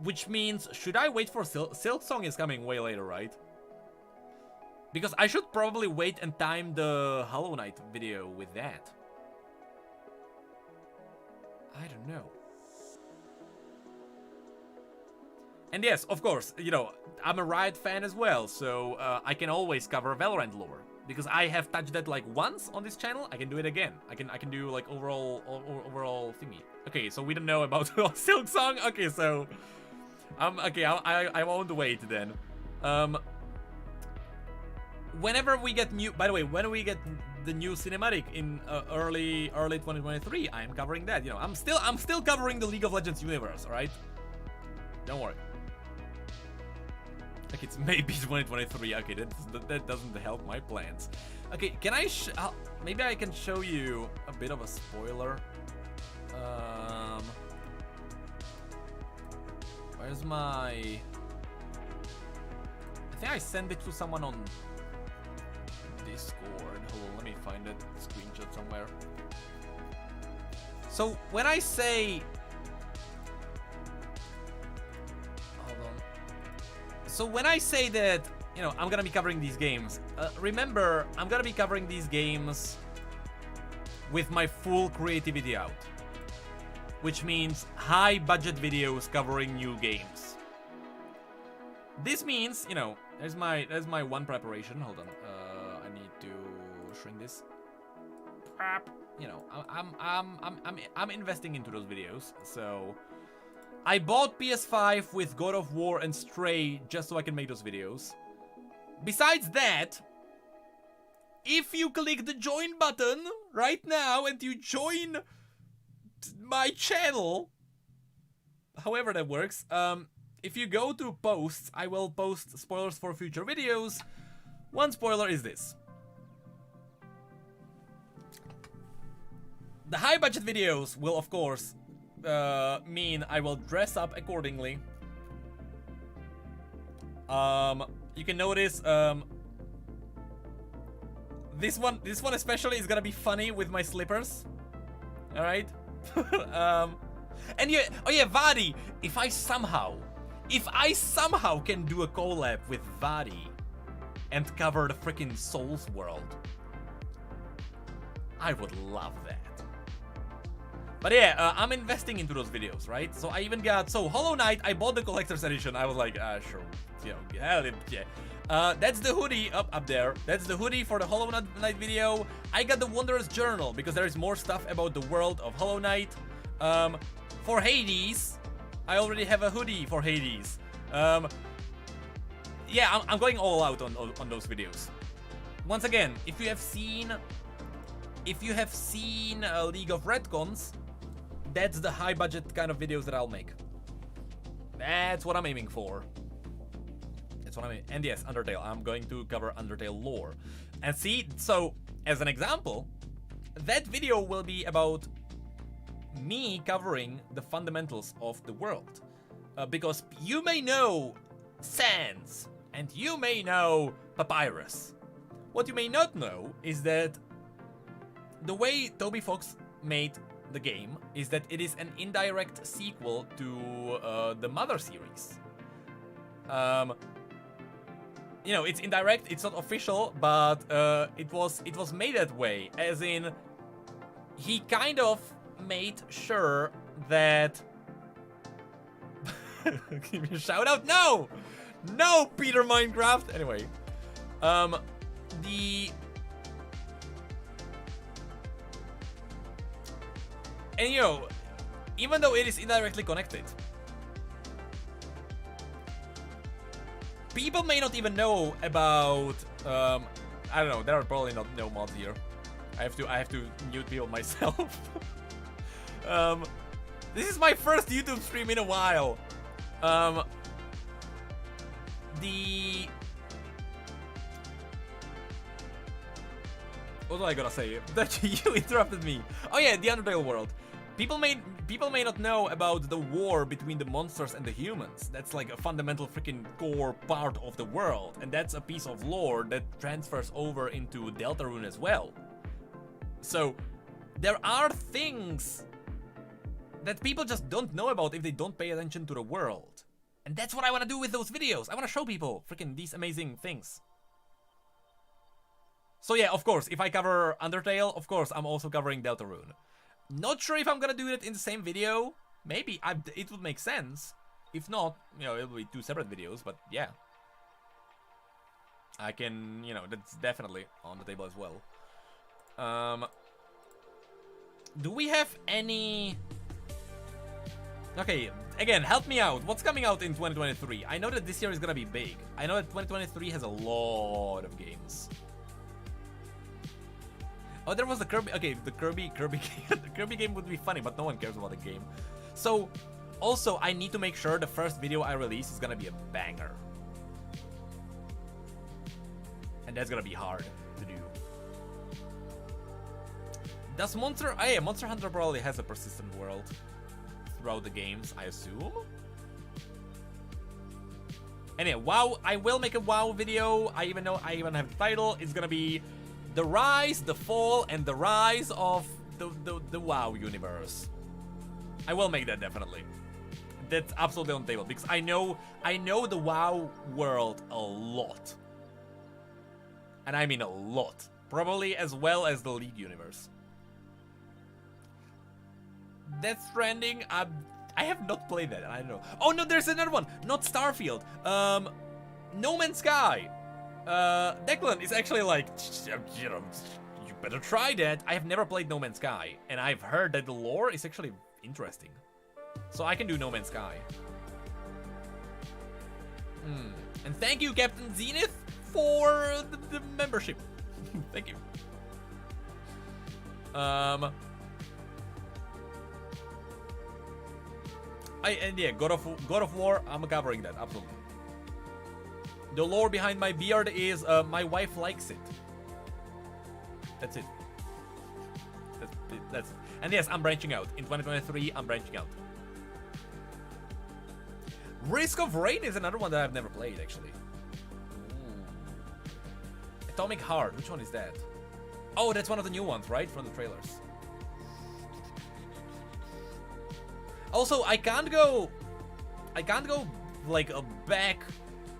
Which means, should I wait for Silksong is coming way later, right? Because I should probably wait and time the Hollow Knight video with that. I don't know. And yes, of course, you know, I'm a Riot fan as well, so I can always cover Valorant lore. Because I have touched that like once on this channel, I can do it again. I can do like overall thingy. Okay, so we don't know about Silksong. Okay, so okay, I won't wait then. Whenever we get new, by the way, when we get the new cinematic in early 2023, I am covering that. You know, I'm still covering the League of Legends universe. All right, don't worry. Like, it's maybe 2023. Okay, that doesn't help my plans. Okay, can I maybe I can show you a bit of a spoiler. Where's my... I think I sent it to someone on Discord. Hold on, let me find that screenshot somewhere. So when I say... So when I say that, you know, I'm gonna be covering these games, remember, I'm gonna be covering these games with my full creativity out. Which means high budget videos covering new games. This means, you know, there's my one preparation. Hold on, I need to shrink this. You know, I'm investing into those videos, so... I bought PS5 with God of War and Stray just so I can make those videos. Besides that, if you click the join button right now and you join my channel, however that works, if you go to posts, I will post spoilers for future videos. One spoiler is this. The high budget videos will, of course, mean I will dress up accordingly. You can notice this one especially is gonna be funny with my slippers. All right. And yeah, oh yeah, Vadi. If I somehow can do a collab with Vadi and cover the freaking Souls world, I would love that. But yeah, I'm investing into those videos, right? So I even got, so Hollow Knight, I bought the collector's edition. I was like, sure, you know, yeah. That's the hoodie up there. That's the hoodie for the Hollow Knight video. I got the Wanderer's Journal because there is more stuff about the world of Hollow Knight. For Hades, I already have a hoodie for Hades. Yeah, I'm going all out on those videos. Once again, if you have seen League of Redcons, that's the high budget kind of videos that I'll make. That's what I'm aiming for. That's what I'm aiming. And yes, Undertale. I'm going to cover Undertale lore. And see, so as an example, that video will be about me covering the fundamentals of the world. Because you may know Sans, and you may know Papyrus. What you may not know is that the way Toby Fox made the game is that it is an indirect sequel to the Mother series. You know, it's indirect, it's not official, but it was made that way, as in he kind of made sure that give me a shout out. No, Peter Minecraft. Anyway, and you know, even though it is indirectly connected. People may not even know about, I don't know, there are probably not no mods here. I have to mute people myself. This is my first YouTube stream in a while. What was I gonna say? That you interrupted me. Oh yeah, the Undertale world. People may not know about the war between the monsters and the humans. That's like a fundamental freaking core part of the world, and that's a piece of lore that transfers over into Deltarune as well. So there are things that people just don't know about if they don't pay attention to the world. And that's what I want to do with those videos. I want to show people freaking these amazing things. So yeah, of course, if I cover Undertale, of course, I'm also covering Deltarune. Not sure if I'm gonna do it in the same video. Maybe, it would make sense. If not, you know, it'll be two separate videos, but yeah. I can, you know, that's definitely on the table as well. Do we have any... Okay, again, help me out. What's coming out in 2023? I know that this year is gonna be big. I know that 2023 has a lot of games. Oh, there was the Kirby. Okay, the Kirby game. The Kirby game would be funny, but no one cares about the game. So, also, I need to make sure the first video I release is gonna be a banger. And that's gonna be hard to do. Does Monster... Oh yeah, Monster Hunter probably has a persistent world throughout the games, I assume. Anyway, WoW. I will make a WoW video. I even have the title. It's gonna be The Rise, the Fall, and the Rise of the WoW universe. I will make that definitely. That's absolutely on the table because I know the WoW world a lot. And I mean a lot. Probably as well as the League universe. Death Stranding, I have not played that. I don't know. Oh no, there's another one. Not Starfield. No Man's Sky. Declan is actually like, you know, you better try that. I have never played No Man's Sky, and I've heard that the lore is actually interesting. So I can do No Man's Sky. And thank you, Captain Zenith, for the membership. Thank you. And yeah, God of War, I'm covering that, absolutely. The lore behind my beard is my wife likes it. That's it. That's it. And yes, I'm branching out. In 2023, I'm branching out. Risk of Rain is another one that I've never played, actually. Atomic Heart, which one is that? Oh, that's one of the new ones, right? From the trailers. Also, I can't go like back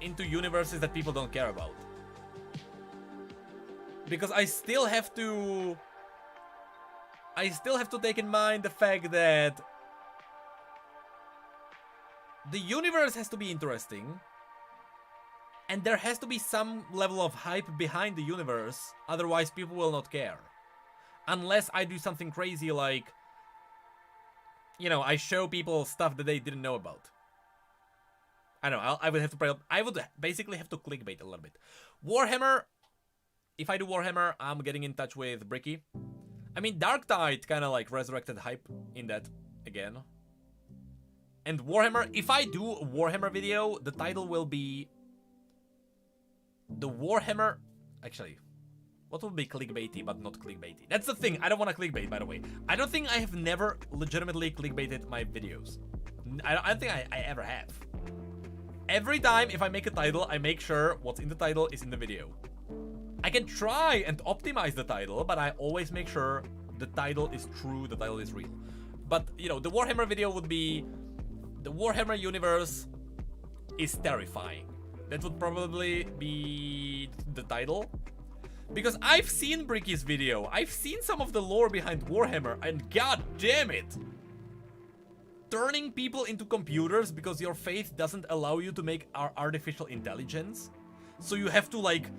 into universes that people don't care about. Because I still have to take in mind the fact that the universe has to be interesting and there has to be some level of hype behind the universe, otherwise people will not care. Unless I do something crazy like, you know, I show people stuff that they didn't know about. I don't know, I would basically have to clickbait a little bit. Warhammer, if I do Warhammer, I'm getting in touch with Bricky. I mean, Darktide kind of like resurrected hype in that again. And Warhammer, if I do a Warhammer video, the title will be the Warhammer... Actually, what would be clickbaity but not clickbaity? That's the thing, I don't want to clickbait, by the way. I don't think I have never legitimately clickbaited my videos. I don't think I ever have. Every time, if I make a title, I make sure what's in the title is in the video. I can try and optimize the title, but I always make sure the title is true, the title is real. But, you know, the Warhammer video would be... The Warhammer universe is terrifying. That would probably be the title. Because I've seen Bricky's video. I've seen some of the lore behind Warhammer, and god damn it! Turning people into computers because your faith doesn't allow you to make our artificial intelligence. So you have to, like,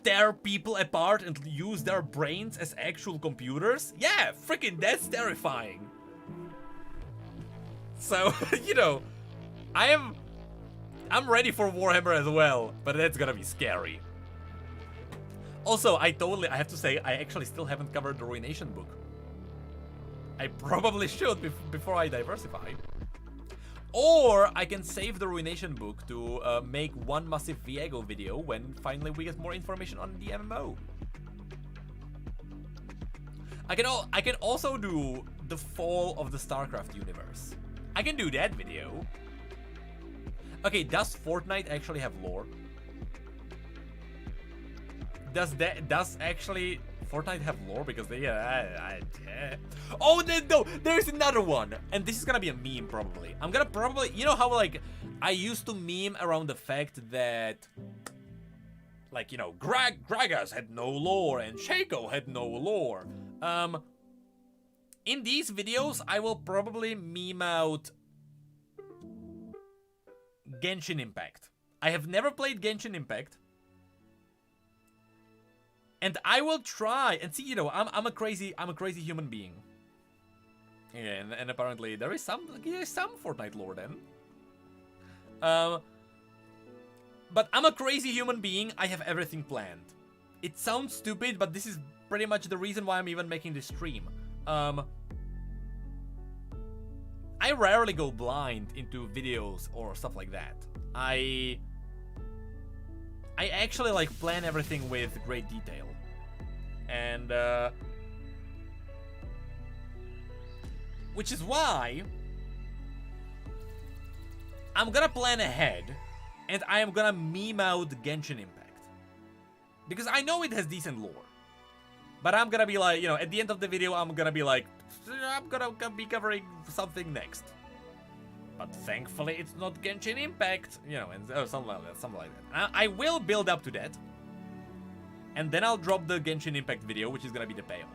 tear people apart and use their brains as actual computers? Yeah, freaking that's terrifying. So, you know, I'm ready for Warhammer as well, but that's gonna be scary. Also, I have to say, I actually still haven't covered the Ruination book. I probably should before I diversify. Or I can save the Ruination book to make one massive Viego video when finally we get more information on the MMO. I can also do the fall of the StarCraft universe. I can do that video. Okay, does Fortnite actually have lore? Does actually Fortnite have lore? Because they oh no, there's another one, and this is gonna be a meme probably. I'm gonna probably, you know how like I used to meme around the fact that, like, you know, Gragas had no lore and Shaco had no lore. In these videos, I will probably meme out Genshin Impact. I have never played Genshin Impact. And I will try and see, you know, I'm a crazy human being. Yeah, and apparently there is some Fortnite lore then. But I'm a crazy human being. I have everything planned. It sounds stupid, but this is pretty much the reason why I'm even making this stream. I rarely go blind into videos or stuff like that. I actually like plan everything with great detail. And which is why I'm gonna plan ahead and I am gonna meme out Genshin Impact. Because I know it has decent lore. But I'm gonna be like, you know, at the end of the video, I'm gonna be like, I'm gonna be covering something next. But thankfully, it's not Genshin Impact, you know, and something like that. I will build up to that. And then I'll drop the Genshin Impact video, which is gonna be the payoff.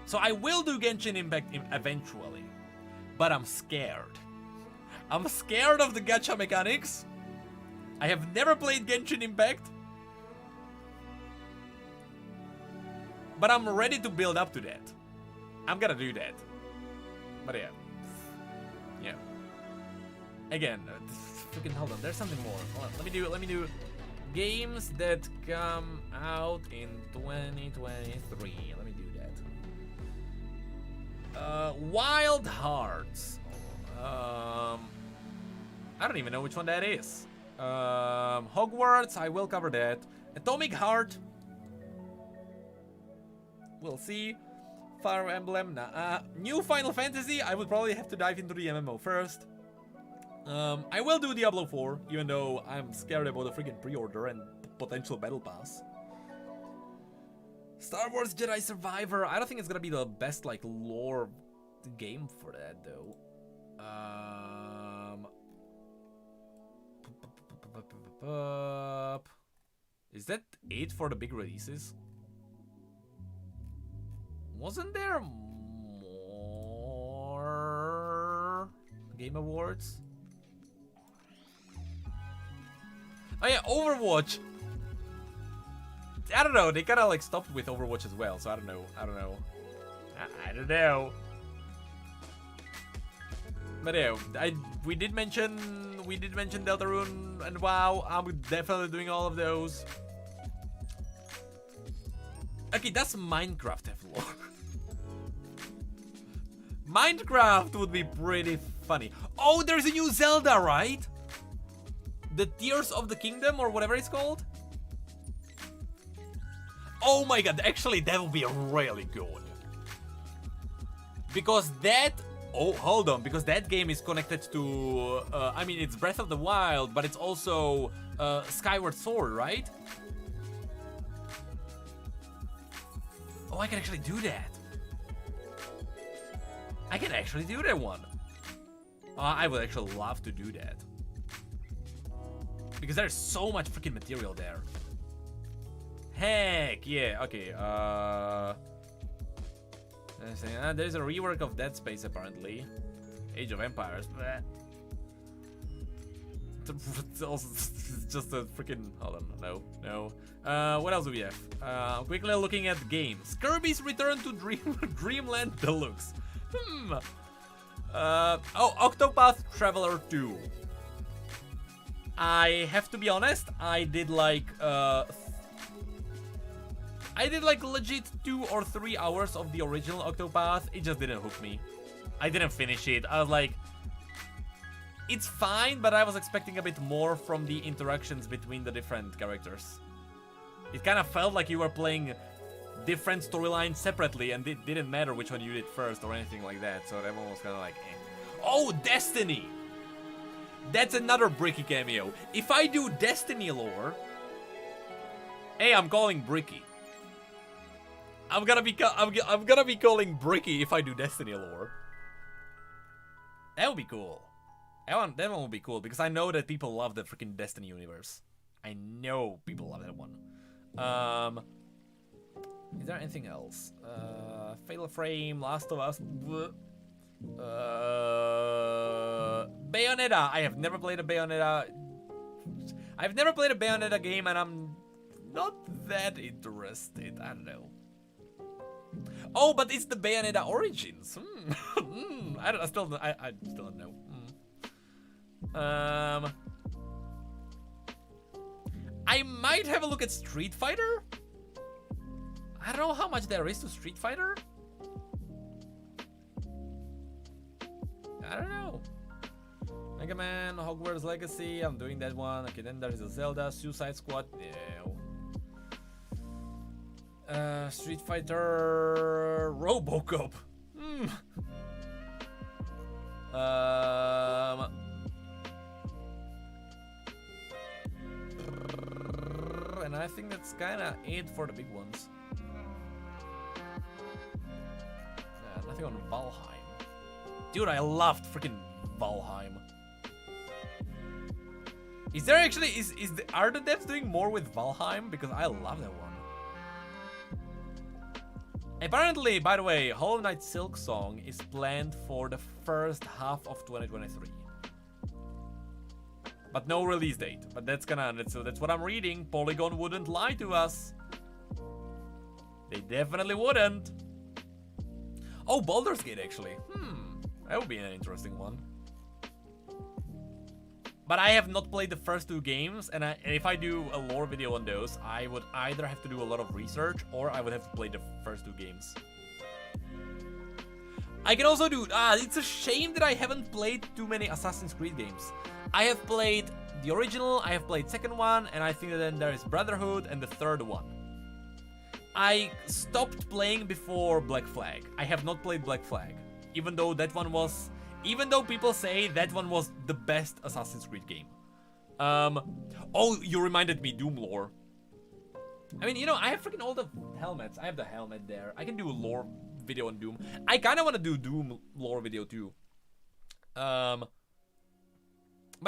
So I will do Genshin Impact eventually. But I'm scared. I'm scared of the gacha mechanics. I have never played Genshin Impact. But I'm ready to build up to that. I'm gonna do that. But yeah. Yeah. Again, freaking hold on. There's something more. Hold on. Let me do games that come out in 2023. Let me do that. Wild Hearts. I don't even know which one that is. Hogwarts, I will cover that. Atomic Heart. We'll see. Fire Emblem, nah. New Final Fantasy, I would probably have to dive into the MMO first. I will do Diablo 4, even though I'm scared about the freaking pre-order and potential battle pass. Star Wars Jedi Survivor, I don't think it's gonna be the best, like, lore game for that, though. Is that it for the big releases? Wasn't there more Game Awards? Oh yeah, Overwatch. I don't know. They kind of like stopped with Overwatch as well, so I don't know. I don't know. But yeah, we did mention Deltarune and WoW. I'm definitely doing all of those. Okay, does Minecraft have lore? Minecraft would be pretty funny. Oh, there's a new Zelda, right? The Tears of the Kingdom or whatever it's called. Oh my god, actually that would be really good. Because that... Oh, hold on, because that game is connected to... I mean, it's Breath of the Wild, but it's also Skyward Sword, right? Oh, I can actually do that. I can actually do that one. I would actually love to do that. Because there's so much freaking material there. Heck, yeah, okay, there's a rework of Dead Space, apparently. Age of Empires, but... It's also just a freaking... Hold on, no. What else do we have? Quickly looking at games. Kirby's Return to Dreamland Deluxe. Oh, Octopath Traveler 2. I have to be honest, I did like legit 2 or 3 hours of the original Octopath. It just didn't hook me. I didn't finish it. I was like, it's fine, but I was expecting a bit more from the interactions between the different characters. It kind of felt like you were playing different storylines separately, and it didn't matter which one you did first or anything like that, so everyone was kind of like, eh. Oh, Destiny! That's another Bricky cameo. If I do Destiny lore... Hey, I'm calling Bricky. I'm gonna be calling Bricky if I do Destiny lore. That would be cool. That one would be cool, because I know that people love the freaking Destiny universe. I know people love that one. Is there anything else? Fatal Frame, Last of Us. Bayonetta. I have never played a Bayonetta. I've never played a Bayonetta game, and I'm not that interested. I don't know. Oh, but it's the Bayonetta Origins. I still don't know. I might have a look at Street Fighter. I don't know how much there is to Street Fighter. I don't know. Mega Man, Hogwarts Legacy, I'm doing that one. Okay, then there is a Zelda, Suicide Squad. No. Street Fighter, Robocop. And I think that's kinda it for the big ones. Nothing on Valheim. Dude, I loved freaking Valheim. Is there actually are the devs doing more with Valheim? Because I love that one. Apparently, by the way, Hollow Knight Silk Song is planned for the first half of 2023. But no release date. But that's what I'm reading. Polygon wouldn't lie to us. They definitely wouldn't. Oh, Baldur's Gate actually. That would be an interesting one. But I have not played the first 2 games, and if I do a lore video on those, I would either have to do a lot of research, or I would have to play the first 2 games. I can also do... it's a shame that I haven't played too many Assassin's Creed games. I have played the original, I have played second one, and I think that then there is Brotherhood and the third one. I stopped playing before Black Flag. I have not played Black Flag, even though that one was... Even though people say that one was the best Assassin's Creed game. Oh, you reminded me, Doom lore. I mean, you know, I have freaking all the helmets. I have the helmet there. I can do a lore video on Doom. I kind of want to do Doom lore video too. But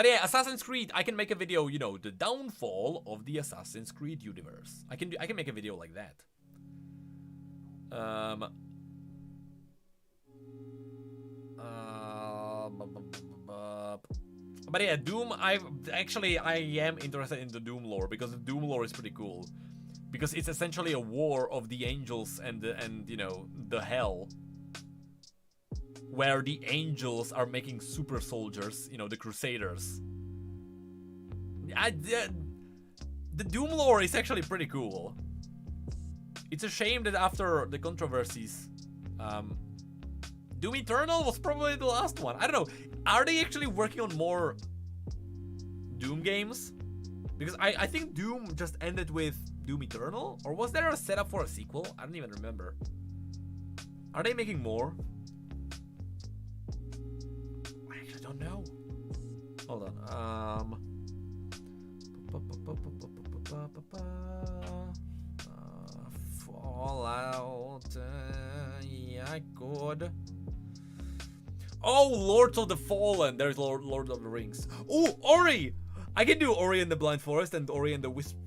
yeah, Assassin's Creed, I can make a video, you know, the downfall of the Assassin's Creed universe. I can make a video like that. But yeah, Doom, I am interested in the Doom lore, because the Doom lore is pretty cool. Because it's essentially a war of the angels and you know, the hell. Where the angels are making super soldiers, you know, the crusaders. The Doom lore is actually pretty cool. It's a shame that after the controversies, Doom Eternal was probably the last one. I don't know. Are they actually working on more Doom games? Because I think Doom just ended with Doom Eternal? Or was there a setup for a sequel? I don't even remember. Are they making more? I actually don't know. Hold on. Fallout. Yeah, I could. Oh, Lords of the Fallen. There's Lord of the Rings. Oh, Ori! I can do Ori and the Blind Forest and Ori and the Whisper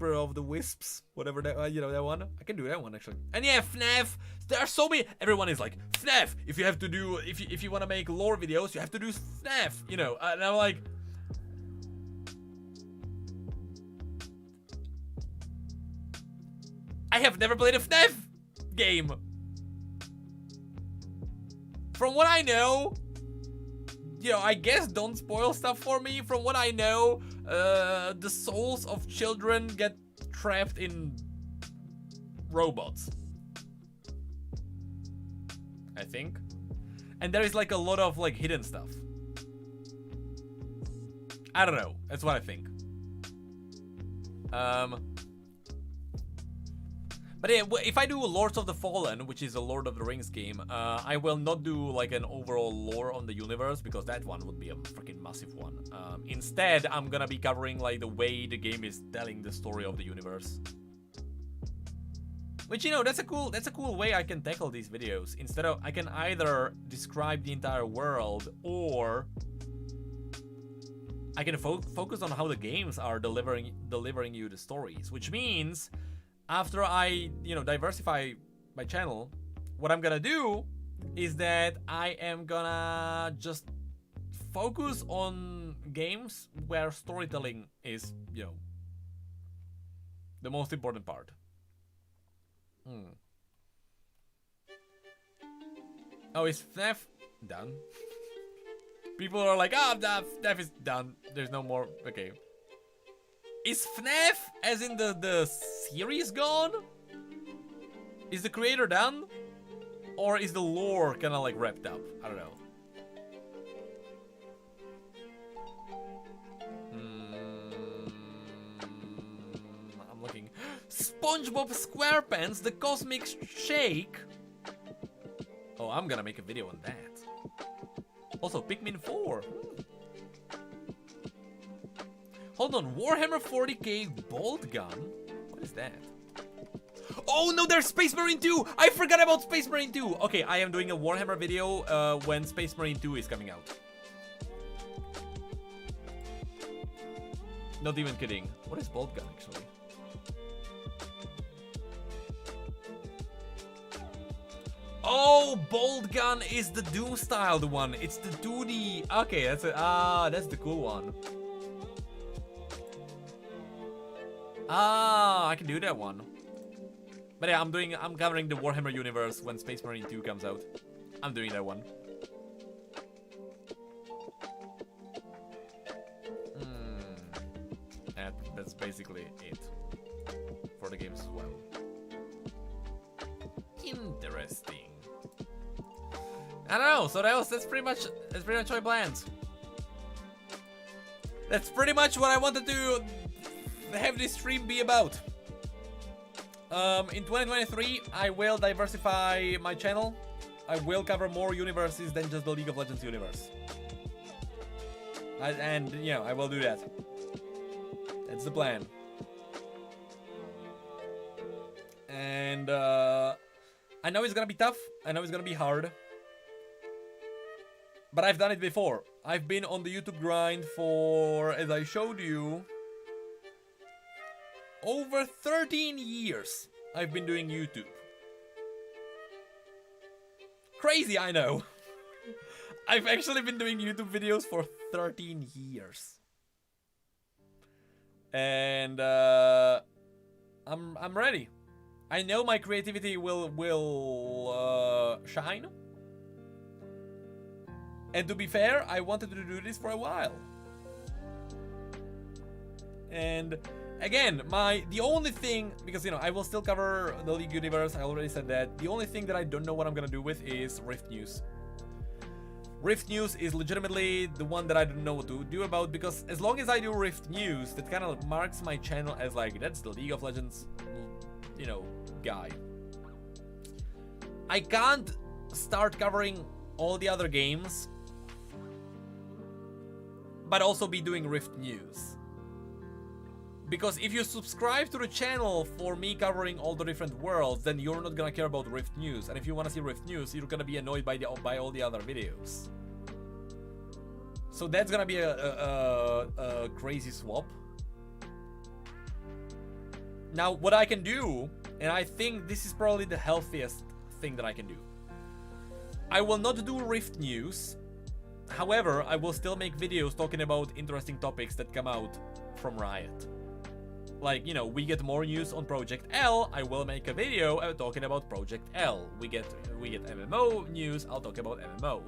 of the Wisps. Whatever that, you know, that one. I can do that one, actually. And yeah, FNAF. There are so many. Everyone is like, FNAF! If you have to do, if you want to make lore videos, you have to do FNAF, you know. And I'm like... I have never played a FNAF game. from what I know, you know, I guess don't spoil stuff for me. From what I know, the souls of children get trapped in robots, I think. And there is like a lot of like hidden stuff. I don't know. That's what I think. But yeah, if I do Lords of the Fallen, which is a Lord of the Rings game, I will not do like an overall lore on the universe, because that one would be a freaking massive one. Instead, I'm gonna be covering like the way the game is telling the story of the universe. Which, you know, that's a cool way I can tackle these videos. Instead of, I can either describe the entire world, or I can focus on how the games are delivering you the stories. Which means, after I, you know, diversify my channel, what I'm gonna do is that I am gonna just focus on games where storytelling is, you know, the most important part. Oh, is FNAF done? People are like, ah, FNAF is done. There's no more. Okay. Is FNAF, as in the series, gone? Is the creator done? Or is the lore kind of like wrapped up? I don't know. I'm looking. SpongeBob SquarePants, the Cosmic Shake. Oh, I'm gonna make a video on that. Also, Pikmin 4. Hold on, Warhammer 40k Bolt Gun? What is that? Oh no, there's Space Marine 2! I forgot about Space Marine 2! Okay, I am doing a Warhammer video when Space Marine 2 is coming out. Not even kidding. What is Bolt Gun, actually? Oh, Bolt Gun is the Doom styled one. It's the 2D. Okay, that's it. That's the cool one. I can do that one. But yeah, I'm covering the Warhammer universe when Space Marine 2 comes out. I'm doing that one. And that's basically it for the games as well. Interesting. I don't know. So that's pretty much my plans. That's pretty much what I wanted to have this stream be about. In 2023, I will diversify my channel. I will cover more universes than just the League of Legends universe. And you know, I will do that. That's the plan. And I know it's gonna be tough. I know it's gonna be hard. But I've done it before. I've been on the YouTube grind for, as I showed you, over 13 years. I've been doing YouTube. Crazy, I know. I've actually been doing YouTube videos for 13 years. And I'm ready. I know my creativity will shine. And to be fair, I wanted to do this for a while. And again, the only thing, because you know, I will still cover the League universe, I already said that. The only thing that I don't know what I'm gonna do with is Rift News. Rift News is legitimately the one that I don't know what to do about, because as long as I do Rift News, that kind of marks my channel as like, that's the League of Legends, you know, guy. I can't start covering all the other games, but also be doing Rift News. Because if you subscribe to the channel for me covering all the different worlds, then you're not gonna care about Rift News. And if you wanna see Rift News, you're gonna be annoyed by all the other videos. So that's gonna be a crazy swap. Now, what I can do, and I think this is probably the healthiest thing that I can do. I will not do Rift News. However, I will still make videos talking about interesting topics that come out from Riot. like, you know, we get more news on Project L, I will make a video talking about Project L. We get MMO news, I'll talk about MMO.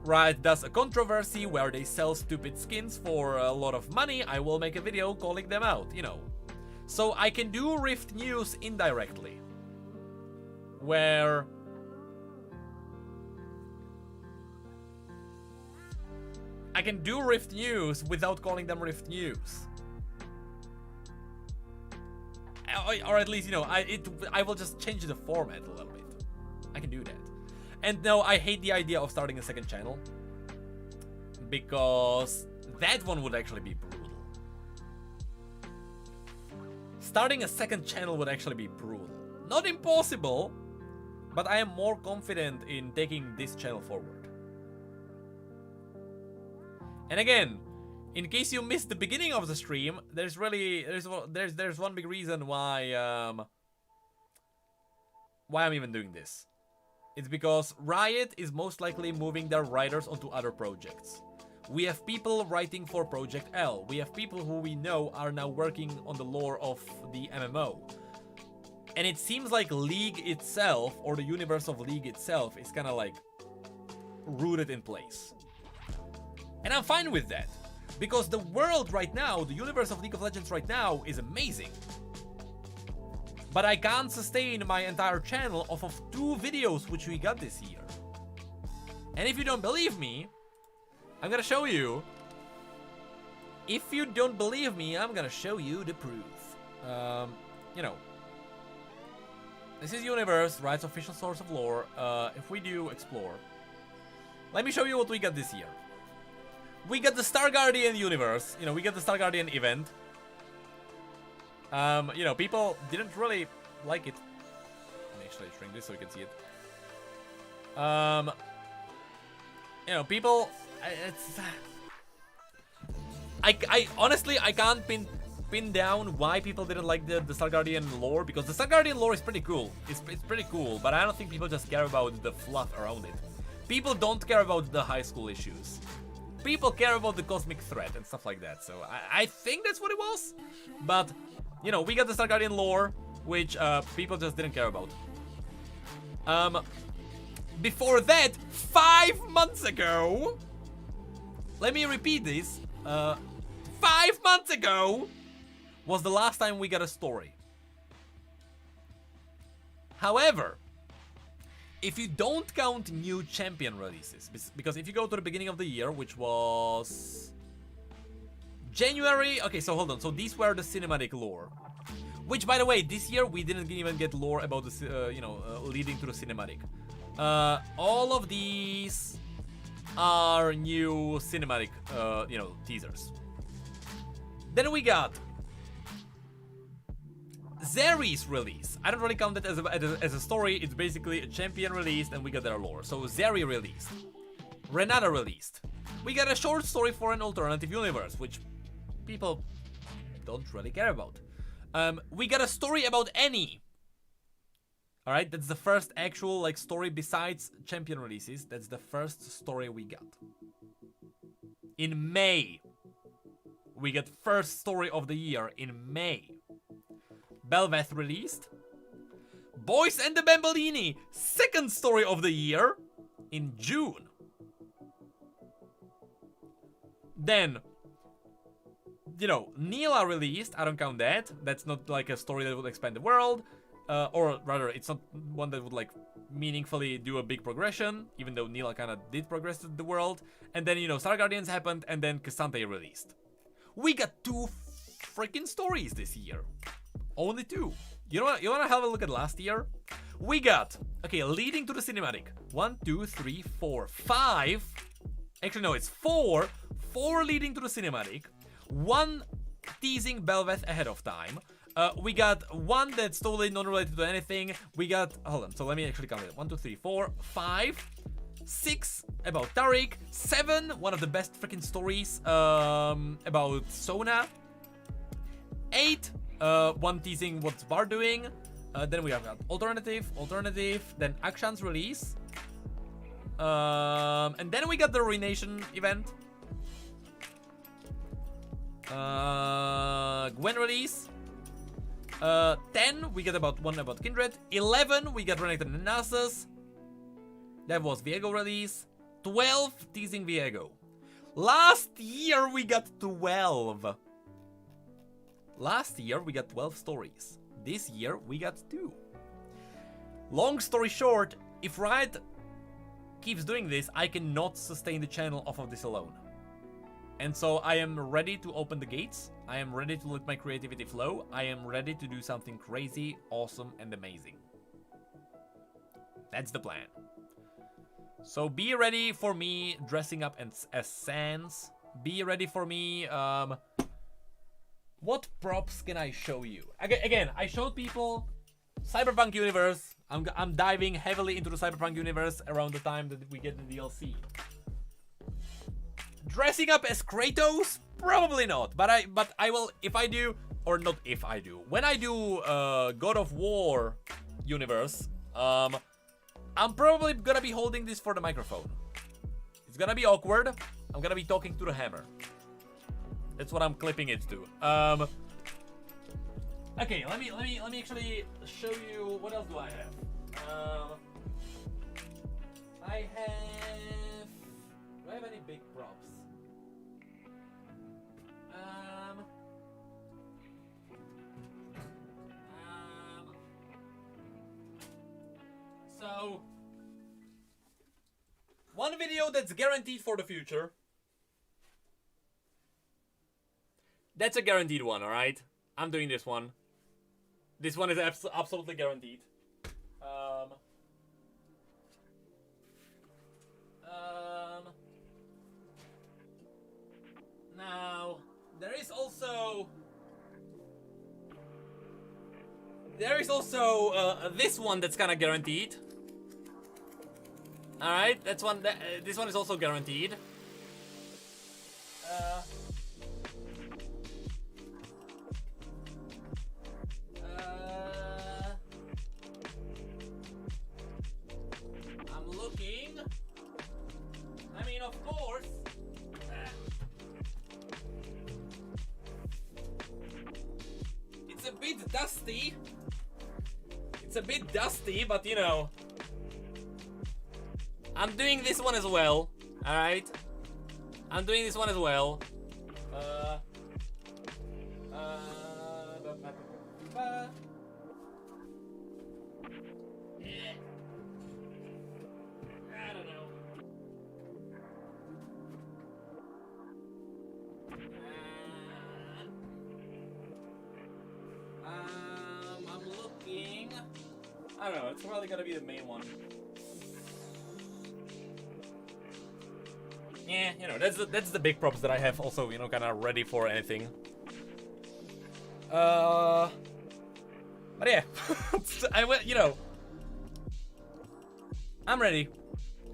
Riot does a controversy where they sell stupid skins for a lot of money, I will make a video calling them out, you know. So I can do Rift news indirectly, where I can do Rift news without calling them Rift news. Or at least, you know, I will just change the format a little bit. I can do that. And no, I hate the idea of starting a second channel, because that one would actually be brutal. Starting a second channel would actually be brutal. Not impossible, but I am more confident in taking this channel forward. And again, in case you missed the beginning of the stream, there's one big reason why I'm even doing this. It's because Riot is most likely moving their writers onto other projects. We have people writing for Project L. We have people who we know are now working on the lore of the MMO. And it seems like League itself, or the universe of League itself, is kind of like rooted in place. And I'm fine with that, because the world right now, the universe of League of Legends right now, is amazing. But I can't sustain my entire channel off of 2 videos which we got this year. And if you don't believe me, I'm gonna show you. If you don't believe me, I'm gonna show you the proof. You know, this is Universe, Riot's official source of lore. If we do explore, let me show you what we got this year. We got the Star Guardian universe. You know, we got the Star Guardian event. You know, people didn't really like it. Let me actually shrink this so you can see it. You know, people, I honestly, I can't pin down why people didn't like the Star Guardian lore, because the Star Guardian lore is pretty cool. It's pretty cool, but I don't think people just care about the fluff around it. People don't care about the high school issues. People care about the cosmic threat and stuff like that. So I think that's what it was. But, you know, we got the Star Guardian lore, which people just didn't care about. Before that, 5 months ago, let me repeat this. 5 months ago was the last time we got a story. However, if you don't count new champion releases, because if you go to the beginning of the year, which was January, okay, so hold on, so these were the cinematic lore, which, by the way, this year we didn't even get lore about the, you know, leading to the cinematic. All of these are new cinematic, you know, teasers. Then we got Zeri's release. I don't really count it as a story. It's basically a champion released and we got their lore. So Zeri released. Renata released. We got a short story for an alternative universe, which people don't really care about. We got a story about Annie. Alright, that's the first actual like story besides champion releases. That's the first story we got. In May. We got first story of the year in May. Belveth released. Boys and the Bambolini, second story of the year in June. Then, you know, Neela released. I don't count that. That's not like a story that would expand the world. Or rather, it's not one that would like meaningfully do a big progression, even though Neela kind of did progress the world. And then, you know, Star Guardians happened, and then Cassante released. We got 2 freaking stories this year. Only 2. You wanna have a look at last year? We got, okay, leading to the cinematic. 1, 2, 3, 4, 5. Actually, no, it's 4. 4 leading to the cinematic. 1 teasing Belveth ahead of time. We got 1 that's totally non-related to anything. We got, hold on, so let me actually count it. 1, 2, 3, 4, 5, 6 about Tariq. 7, one of the best freaking stories about Sona. 8, 1 teasing what's Bar doing. Then we have alternative, then Akshan's release. And then we got the Ruination event. Gwen release. 10, we got one about Kindred. 11, we got Renekton and Nasus. That was Viego release. 12, teasing Viego. Last year we got 12. Last year we got 12 stories. This year we got 2. Long story short, if Riot keeps doing this, I cannot sustain the channel off of this alone. And so I am ready to open the gates. I am ready to let my creativity flow. I am ready to do something crazy, awesome, and amazing. That's the plan. So be ready for me dressing up as Sans. Be ready for me. What props can I show you? Again, I showed people Cyberpunk universe. I'm diving heavily into the Cyberpunk universe around the time that we get the DLC. Dressing up as Kratos? Probably not. But I will if I do, or not if I do. When I do God of War universe, I'm probably gonna be holding this for the microphone. It's gonna be awkward. I'm gonna be talking to the hammer. That's what I'm clipping it to. Okay, let me actually show you what else do I have. I have. Do I have any big props? So, one video that's guaranteed for the future. That's a guaranteed one, alright? I'm doing this one. This one is absolutely guaranteed. Now, there is also this one that's kind of guaranteed. All right, that's one. This one is also guaranteed. I'm looking. I mean, of course. It's a bit dusty. It's a bit dusty, but you know. I'm doing this one as well. Alright. I'm doing this one as well. Yeah. I don't know. I'm looking. I don't know. It's probably gonna be the main one. Yeah, you know, that's the big props that I have also, you know, kind of ready for anything. But yeah, you know, I'm ready.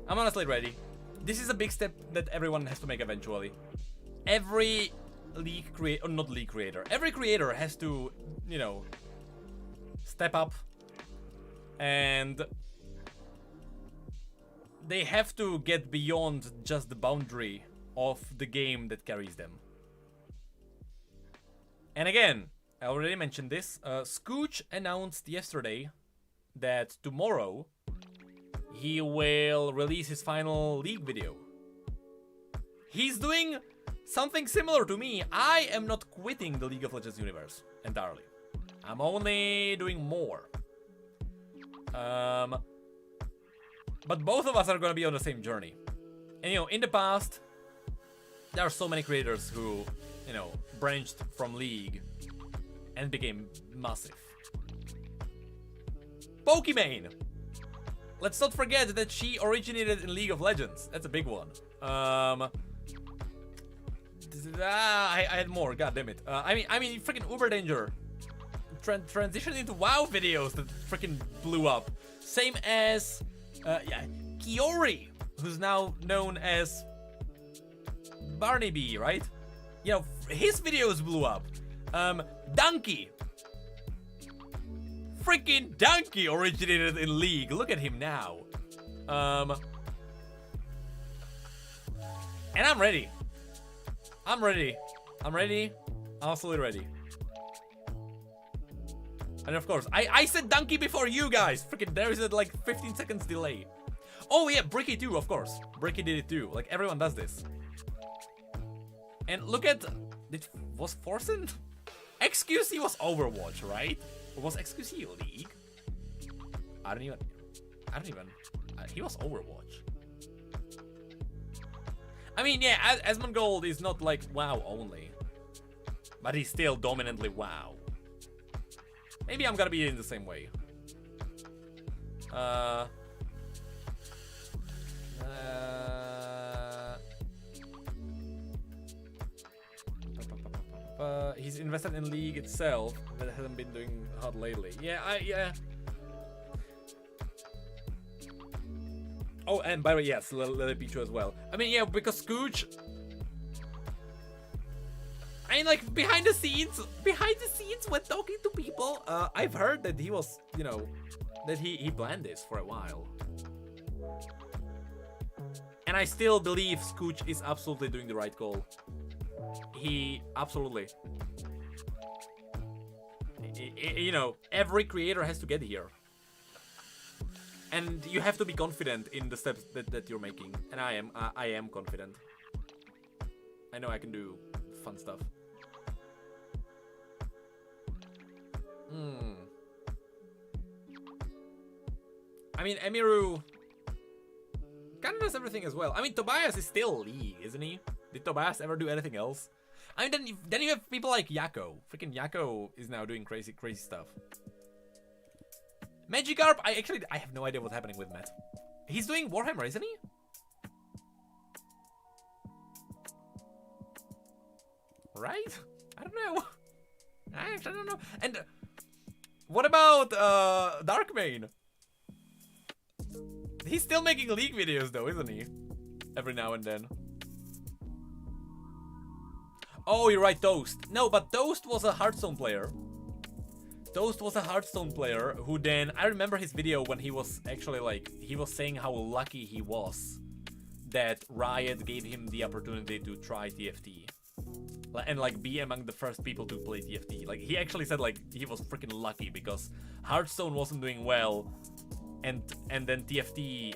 I'm honestly ready. This is a big step that everyone has to make eventually. Every league creator, or not league creator, every creator has to, you know, step up and they have to get beyond just the boundary of the game that carries them. And again, I already mentioned this. Scooch announced yesterday that tomorrow he will release his final League video. He's doing something similar to me. I am not quitting the League of Legends universe entirely. I'm only doing more. But both of us are gonna be on the same journey. And you know, in the past, there are so many creators who, you know, branched from League and became massive. Pokimane! Let's not forget that she originated in League of Legends. That's a big one. I had more, god damn it. I mean, freaking Uber Danger transitioned into WoW videos that freaking blew up. Same as yeah, Kiori, who's now known as Barney B, right? You know, his videos blew up. Donkey. Freaking Donkey originated in League. Look at him now. And I'm ready. I'm ready. I'm ready. I'm absolutely ready. And of course, I said donkey before you guys. Freaking, there is a like 15 seconds delay. Oh yeah, Bricky too, of course. Bricky did it too. Like everyone does this. And look at, was Forsen? XQC was Overwatch, right? Or was XQC League? I don't even. He was Overwatch. I mean, yeah, Asmongold is not like WoW only, but he's still dominantly WoW. Maybe I'm gonna be in the same way. He's invested in League itself, but hasn't been doing hot lately. Yeah. Oh, and by the way, yes, Lily Pichu as well. I mean, yeah, because Scooch. I mean, like behind the scenes, when talking to people, I've heard that he was, you know, that he planned this for a while. And I still believe Scooch is absolutely doing the right call. He absolutely. You know, every creator has to get here. And you have to be confident in the steps that you're making. And I am confident. I know I can do fun stuff. I mean, Emiru kind of does everything as well. I mean, Tobias is still League, isn't he? Did Tobias ever do anything else? I mean, then you have people like Yako. Freaking Yako is now doing crazy stuff. Magikarp, I have no idea what's happening with Matt. He's doing Warhammer, isn't he? Right? I don't know. I actually don't know. And what about Darkmane? He's still making League videos though, isn't he? Every now and then. Oh, you're right, Toast. No, but Toast was a Hearthstone player. Toast was a Hearthstone player who then, I remember his video when he was actually like, he was saying how lucky he was that Riot gave him the opportunity to try TFT. And like be among the first people to play TFT. Like he actually said like he was freaking lucky because Hearthstone wasn't doing well and then TFT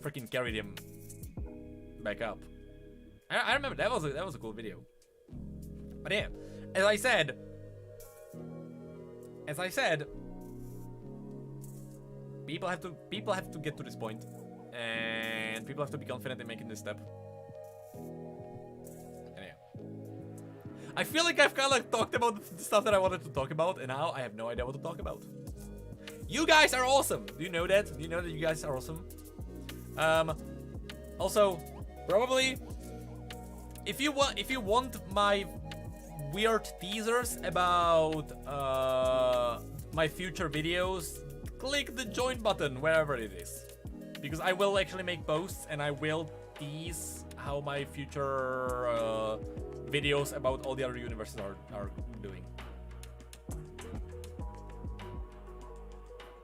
freaking carried him back up. I remember that was a cool video. But yeah, as I said, people have to get to this point, and people have to be confident in making this step. And yeah, I feel like I've kind of like talked about the stuff that I wanted to talk about, and now I have no idea what to talk about. You guys are awesome. Do you know that? Do you know that you guys are awesome? Also, probably, if you want my weird teasers about my future videos, click the join button wherever it is, because I will actually make posts and I will tease how my future videos about all the other universes are doing.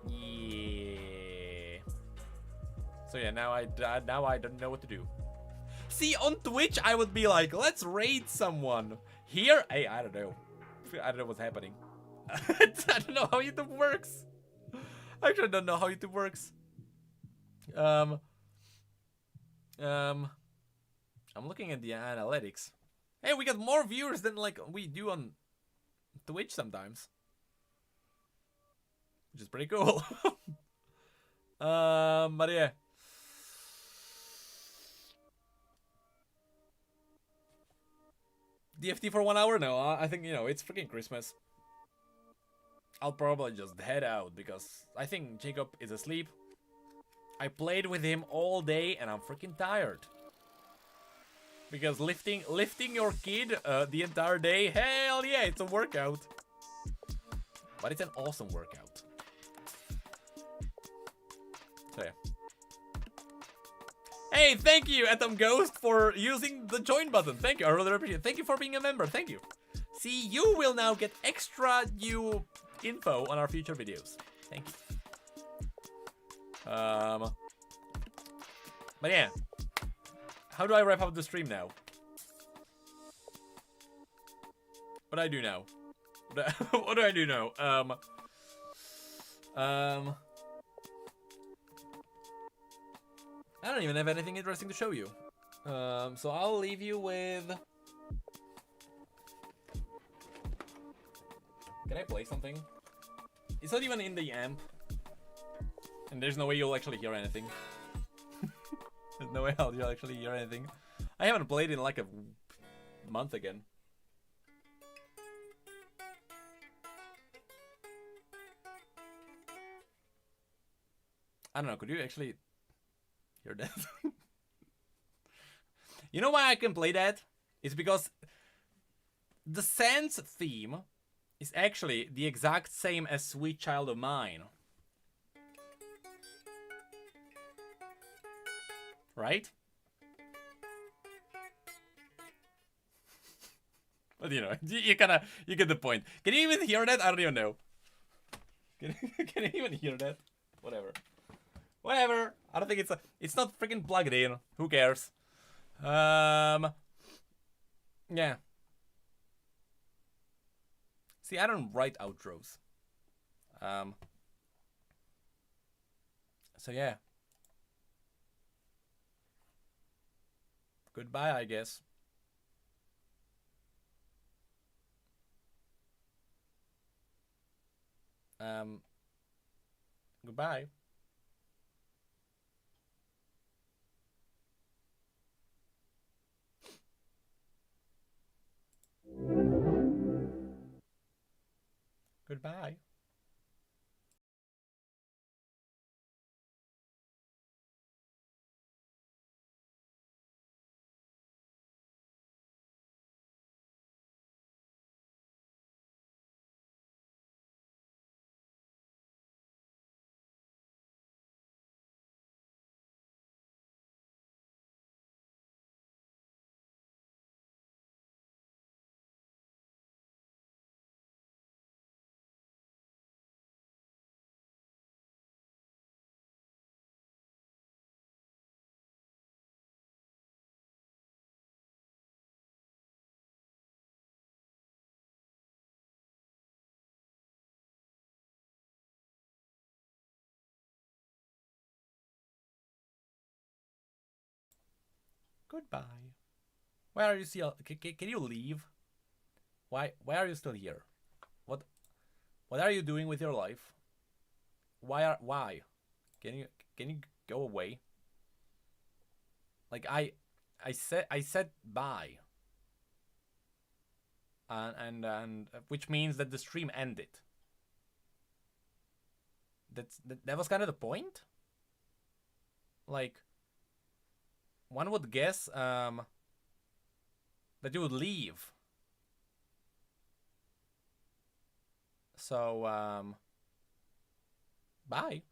Yeah. So yeah, now I don't know what to do. See, on Twitch I would be like, let's raid someone. Here, hey, I don't know what's happening. I don't know how YouTube works. I actually don't know how YouTube works. I'm looking at the analytics. Hey, we got more viewers than like we do on Twitch sometimes, which is pretty cool. But yeah. DFT for 1 hour? No, I think, you know, it's freaking Christmas. I'll probably just head out because I think Jacob is asleep. I played with him all day and I'm freaking tired. Because lifting your kid the entire day, hell yeah, it's a workout. But it's an awesome workout. So yeah. Hey, thank you, Atom Ghost, for using the join button. Thank you, I really appreciate it. Thank you for being a member. Thank you. See, you will now get extra new info on our future videos. Thank you. But yeah. How do I wrap up the stream now? What do I do now? What what do I do now? I don't even have anything interesting to show you. So I'll leave you with... Can I play something? It's not even in the amp. And there's no way you'll actually hear anything. There's no way you'll actually hear anything. I haven't played in like a month again. I don't know, could you actually hear that? You know why I can play that? It's because the Sans theme is actually the exact same as Sweet Child of Mine. Right? But you know, you get the point. Can you even hear that? I don't even know. Can you even hear that? Whatever. Whatever. I don't think it's not freaking plugged in. Who cares? Yeah. See, I don't write outros. So yeah. Goodbye, I guess. Goodbye. Goodbye. Goodbye. Why are you still? Can you leave? Why are you still here? What are you doing with your life? Why? Can you go away? Like I said bye. And which means that the stream ended. That was kind of the point. Like, one would guess that you would leave. So bye.